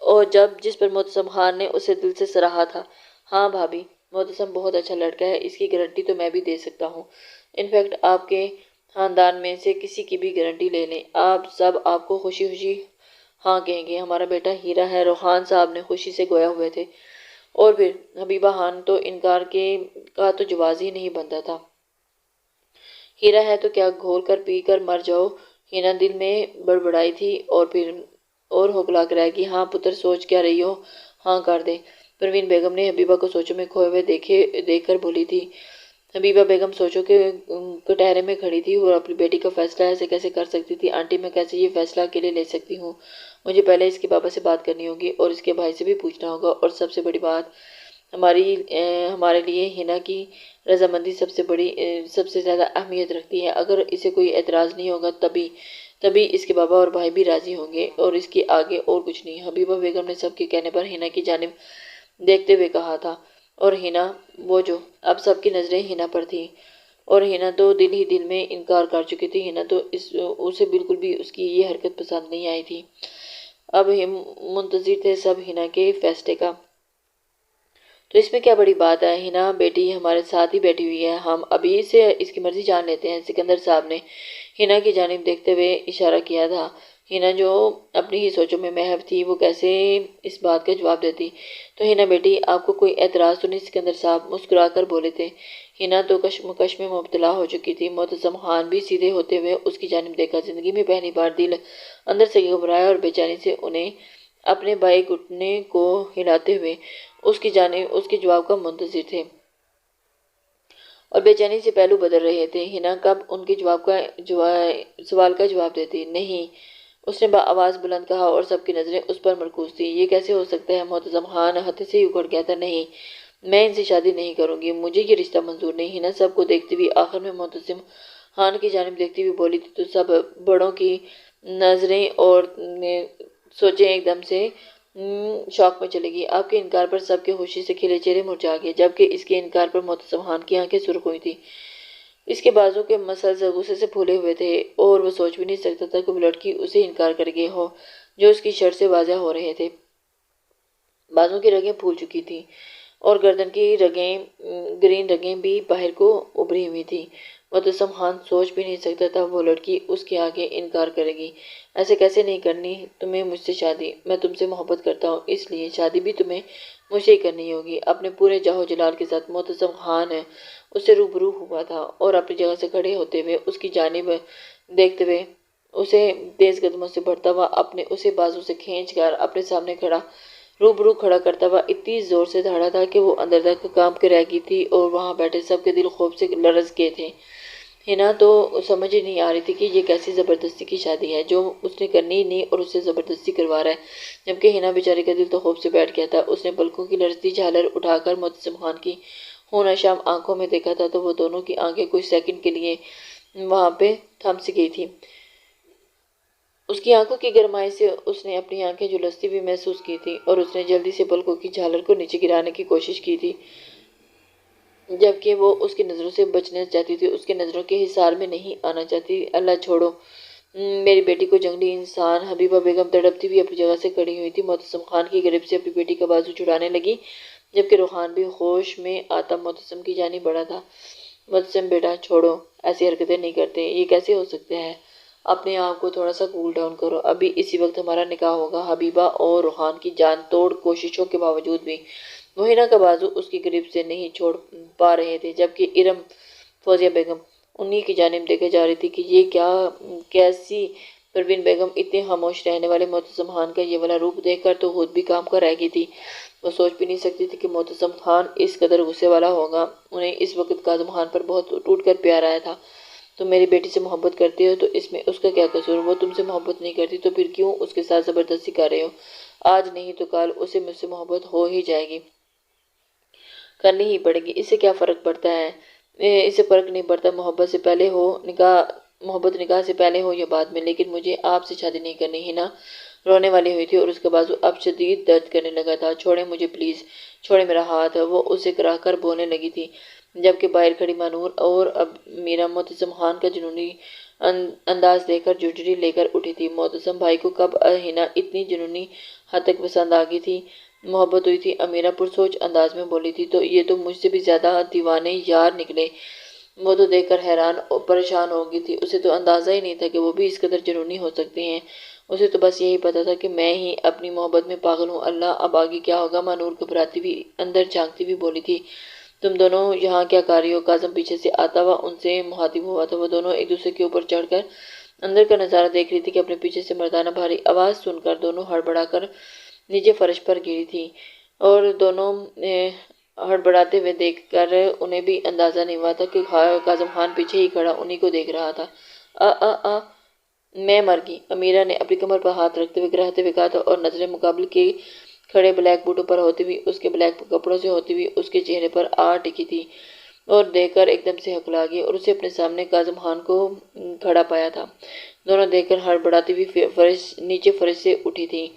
اور جس پر معتصم خان نے اسے دل سے سراہا تھا۔ ہاں بھابی، معتصم بہت اچھا لڑکا ہے، اس کی گارنٹی تو میں بھی دے سکتا ہوں، انفیکٹ آپ کے خاندان میں سے کسی کی بھی گارنٹی لے لیں، آپ کو خوشی خوشی ہاں کہیں گے۔ ہمارا بیٹا ہیرا ہے، روحان صاحب نے خوشی سے گویا ہوئے تھے، اور پھر حبیبہ خان تو انکار کا تو جواز ہی نہیں بنتا تھا۔ ہیرا ہے تو کیا گھول کر پی کر مر جاؤ، ہنا دل میں بڑبڑائی تھی اور پھر اور ہوکلا کر رہ گئی۔ ہاں پتر، سوچ کیا رہی ہو، ہاں کر دے۔ پروین بیگم نے حبیبہ کو سوچوں میں کھوئے ہوئے دیکھ کر بولی تھی۔ حبیبہ بیگم سوچوں کے کٹہرے میں کھڑی تھی اور اپنی بیٹی کا فیصلہ ایسے کیسے کر سکتی تھی؟ آنٹی، میں کیسے یہ فیصلہ اکیلے لے سکتی ہوں؟ مجھے پہلے اس کے بابا سے بات کرنی ہوگی اور اس کے بھائی سے بھی پوچھنا ہوگا، اور سب سے بڑی بات، ہمارے لیے ہنا کی رضامندی سب سے زیادہ اہمیت رکھتی ہے۔ اگر اسے کوئی اعتراض نہیں ہوگا تبھی اس کے بابا اور بھائی بھی راضی ہوں گے، اور اس کے آگے اور کچھ نہیں۔ حبیبہ بیگم نے سب کے کہنے پر ہنا کی جانب دیکھتے ہوئے کہا تھا، اور ہنا، وہ جو اب سب کی نظریں ہنا پر تھیں، اور ہنا تو دل ہی دل میں انکار کر چکی تھی۔ ہنا تو اسے بالکل بھی اس کی یہ حرکت پسند نہیں آئی تھی۔ اب منتظر تھے سب ہنا کے فیصلے کا۔ تو اس میں کیا بڑی بات ہے؟ ہنا بیٹی ہمارے ساتھ ہی بیٹھی ہوئی ہے، ہم ابھی سے اس کی مرضی جان لیتے ہیں۔ سکندر صاحب نے ہنا کی جانب دیکھتے ہوئے اشارہ کیا تھا۔ ہنا جو اپنی ہی سوچوں میں محو تھی، وہ کیسے اس بات کا جواب دیتی؟ تو ہنا بیٹی، آپ کو کوئی اعتراض تو نہیں؟ سکندر صاحب مسکرا کر بولے تھے۔ ہنا تو کشمکش میں مبتلا ہو چکی تھی۔ معتصم خان بھی سیدھے ہوتے ہوئے اس کی جانب دیکھا۔ زندگی میں پہلی بار دل اندر سے گھبرایا اور بے چینی سے انہیں اپنے بائیں گھٹنے کو ہلاتے ہوئے اس کے جواب کا منتظر تھے، اور بے چینی سے پہلو بدل رہے تھے۔ ہنا کب ان کے سوال کا جواب دیتی؟ نہیں، اس نے آواز بلند کہا، اور سب کی نظریں اس پر مرکوز تھیں۔ یہ کیسے ہو سکتا ہے؟ معتصم خان ہاتھ سے ہی اکھڑ گیا تھا۔ نہیں، میں ان سے شادی نہیں کروں گی، مجھے یہ رشتہ منظور نہیں۔ ہنا سب کو دیکھتی ہوئی آخر میں معتصم خان کی جانب دیکھتی ہوئی بولی تھی، تو سب بڑوں کی نظریں اور سوچیں ایک دم سے شوق میں چلے گی۔ آپ کے انکار پر سب کے خوشی سے کھلے چہرے مرجھا گئے، جبکہ اس کے انکار پر معتصم خان کی آنکھیں سرخ ہوئی تھیں۔ اس کے بازو کے مسلز غصے سے پھولے ہوئے تھے، اور وہ سوچ بھی نہیں سکتا تھا کہ وہ لڑکی اسے انکار کر گئی ہو جو اس کی شرط سے واضح ہو رہے تھے۔ بازو کی رگیں پھول چکی تھیں، اور گردن کی گرین رگیں بھی باہر کو ابھری ہوئی تھیں۔ معتصم خان سوچ بھی نہیں سکتا تھا وہ لڑکی اس کے آگے انکار کرے گی۔ ایسے کیسے نہیں کرنی تمہیں مجھ سے شادی؟ میں تم سے محبت کرتا ہوں، اس لیے شادی بھی تمہیں مجھ سے ہی کرنی ہوگی۔ اپنے پورے جاہ و جلال کے ساتھ معتصم خان اس سے روبرو ہوا تھا، اور اپنی جگہ سے کھڑے ہوتے ہوئے اس کی جانب دیکھتے ہوئے اسے تیز قدموں سے بڑھتا ہوا اسے بازو سے کھینچ کر اپنے سامنے روبرو کھڑا کرتا ہوا اتنی زور سے دھاڑا تھا کہ وہ اندر تک کانپ کے رہ گئی تھی، اور وہاں بیٹھے سب کے دل خوف سے لرز گئے تھے۔ ہنا تو سمجھ ہی نہیں آ رہی تھی کہ یہ کیسی زبردستی کی شادی ہے جو اس نے کرنی ہی نہیں، اور اس سے زبردستی کروا رہا ہے، جبکہ ہنا بیچاری کا دل تو خوف سے بیٹھ گیا تھا۔ اس نے پلکوں کی لرزتی جھالر اٹھا کر معتصم خان کی ہونا شام آنکھوں میں دیکھا تھا، تو وہ دونوں کی آنکھیں کچھ سیکنڈ کے لیے وہاں پہ تھم سی گئی تھی۔ اس کی آنکھوں کی گرمائی سے اس نے اپنی آنکھیں جھلستی ہوئی محسوس کی تھی، اور اس نے جلدی سے پلکوں کی جھالر کو نیچے گرانے کی کوشش کی تھی، جبکہ وہ اس کی نظروں سے بچنا چاہتی تھی، اس کے نظروں کے حصار میں نہیں آنا چاہتی۔ اللہ چھوڑو میری بیٹی کو، جنگلی انسان! حبیبہ بیگم تڑپتی ہوئی اپنی جگہ سے کھڑی ہوئی تھی، معتصم خان کی گریب سے اپنی بیٹی کا بازو چھڑانے لگی، جبکہ روخان بھی ہوش میں آتا معتصم کی جانب بڑھا تھا۔ معتصم بیٹا چھوڑو، ایسی حرکتیں نہیں کرتے، یہ کیسے ہو سکتا ہے؟ اپنے آپ کو تھوڑا سا کول ڈاؤن کرو، ابھی اسی وقت ہمارا نکاح ہوگا۔ حبیبہ اور روخان کی جان توڑ کوششوں کے باوجود بھی وہ ہنا کا بازو اس کی گریب سے نہیں چھوڑ پا رہے تھے، جبکہ ارم فوزیہ بیگم انہی کی جانب دیکھے جا رہی تھی کہ یہ کیسی پروین بیگم اتنے خاموش رہنے والے معتصم خان کا یہ والا روپ دیکھ کر تو خود بھی کام کر رہ گئی تھی۔ وہ سوچ بھی نہیں سکتی تھی کہ معتصم خان اس قدر غصے والا ہوگا۔ انہیں اس وقت کاظم خان پر بہت ٹوٹ کر پیار آیا تھا۔ تم میری بیٹی سے محبت کرتے ہو تو اس میں اس کا کیا قصور؟ وہ تم سے محبت نہیں کرتی تو پھر کیوں اس کے ساتھ زبردستی کر رہے ہو؟ آج نہیں تو کل اسے مجھ سے محبت ہو ہی جائے گی، کرنی ہی پڑے گی، اس سے کیا فرق پڑتا ہے؟ اس سے فرق نہیں پڑتا محبت نکاح سے پہلے ہو یا بعد میں، لیکن مجھے آپ سے شادی نہیں کرنی۔ ہنا رونے والی ہوئی تھی، اور اس کا بازو اب شدید درد کرنے لگا تھا۔ چھوڑیں مجھے پلیز، چھوڑیں میرا ہاتھ، وہ اسے کراہ کر بولنے لگی تھی، جبکہ باہر کھڑی مانور اور اب میرا معتصم خان کا جنونی انداز دیکھ کر جھرجھری لے کر اٹھی تھی۔ معتصم بھائی کو کب ہنا اتنی جنونی حد تک پسند آ گئی تھی، محبت ہوئی تھی؟ امیرہ پرسوچ انداز میں بولی تھی، تو یہ تو مجھ سے بھی زیادہ دیوانے یار نکلے۔ وہ تو دیکھ کر حیران اور پریشان ہو گئی تھی، اسے تو اندازہ ہی نہیں تھا کہ وہ بھی اس قدر جنونی ہو سکتے ہیں۔ اسے تو بس یہی پتا تھا کہ میں ہی اپنی محبت میں پاگل ہوں۔ اللہ، اب آگے کیا ہوگا؟ مانور گھبراتی ہوئی اندر جھانکتی ہوئی بولی تھی، تم دونوں یہاں کیا کر رہی ہو؟ کاظم پیچھے سے آتا ہوا ان سے مخاطب ہوا تھا۔ وہ دونوں ایک دوسرے کے اوپر چڑھ کر اندر کا نظارہ دیکھ رہی تھی کہ اپنے پیچھے سے مردانہ بھاری آواز سن کر دونوں ہڑبڑا کر نیچے فرش پر گری تھی، اور دونوں ہڑبڑاتے ہوئے دیکھ کر انہیں بھی اندازہ نہیں ہوا تھا کہ کاظم خان پیچھے ہی کھڑا انہی کو دیکھ رہا تھا۔ میں مر گئی، امیرہ نے اپنی کمر پر ہاتھ رکھتے ہوئے گراہتے ہوئے کہا تھا، اور نظریں مقابل کے کھڑے بلیک بوٹوں پر ہوتی ہوئی، اس کے بلیک کپڑوں سے ہوتی ہوئی اس کے چہرے پر آ ٹکی تھی، اور دیکھ کر ایک دم سے ہکلا گئی، اور اسے اپنے سامنے کاظم خان کو کھڑا پایا تھا۔ دونوں دیکھ کر ہڑبڑاتی ہوئی نیچے فرش سے اٹھی تھی۔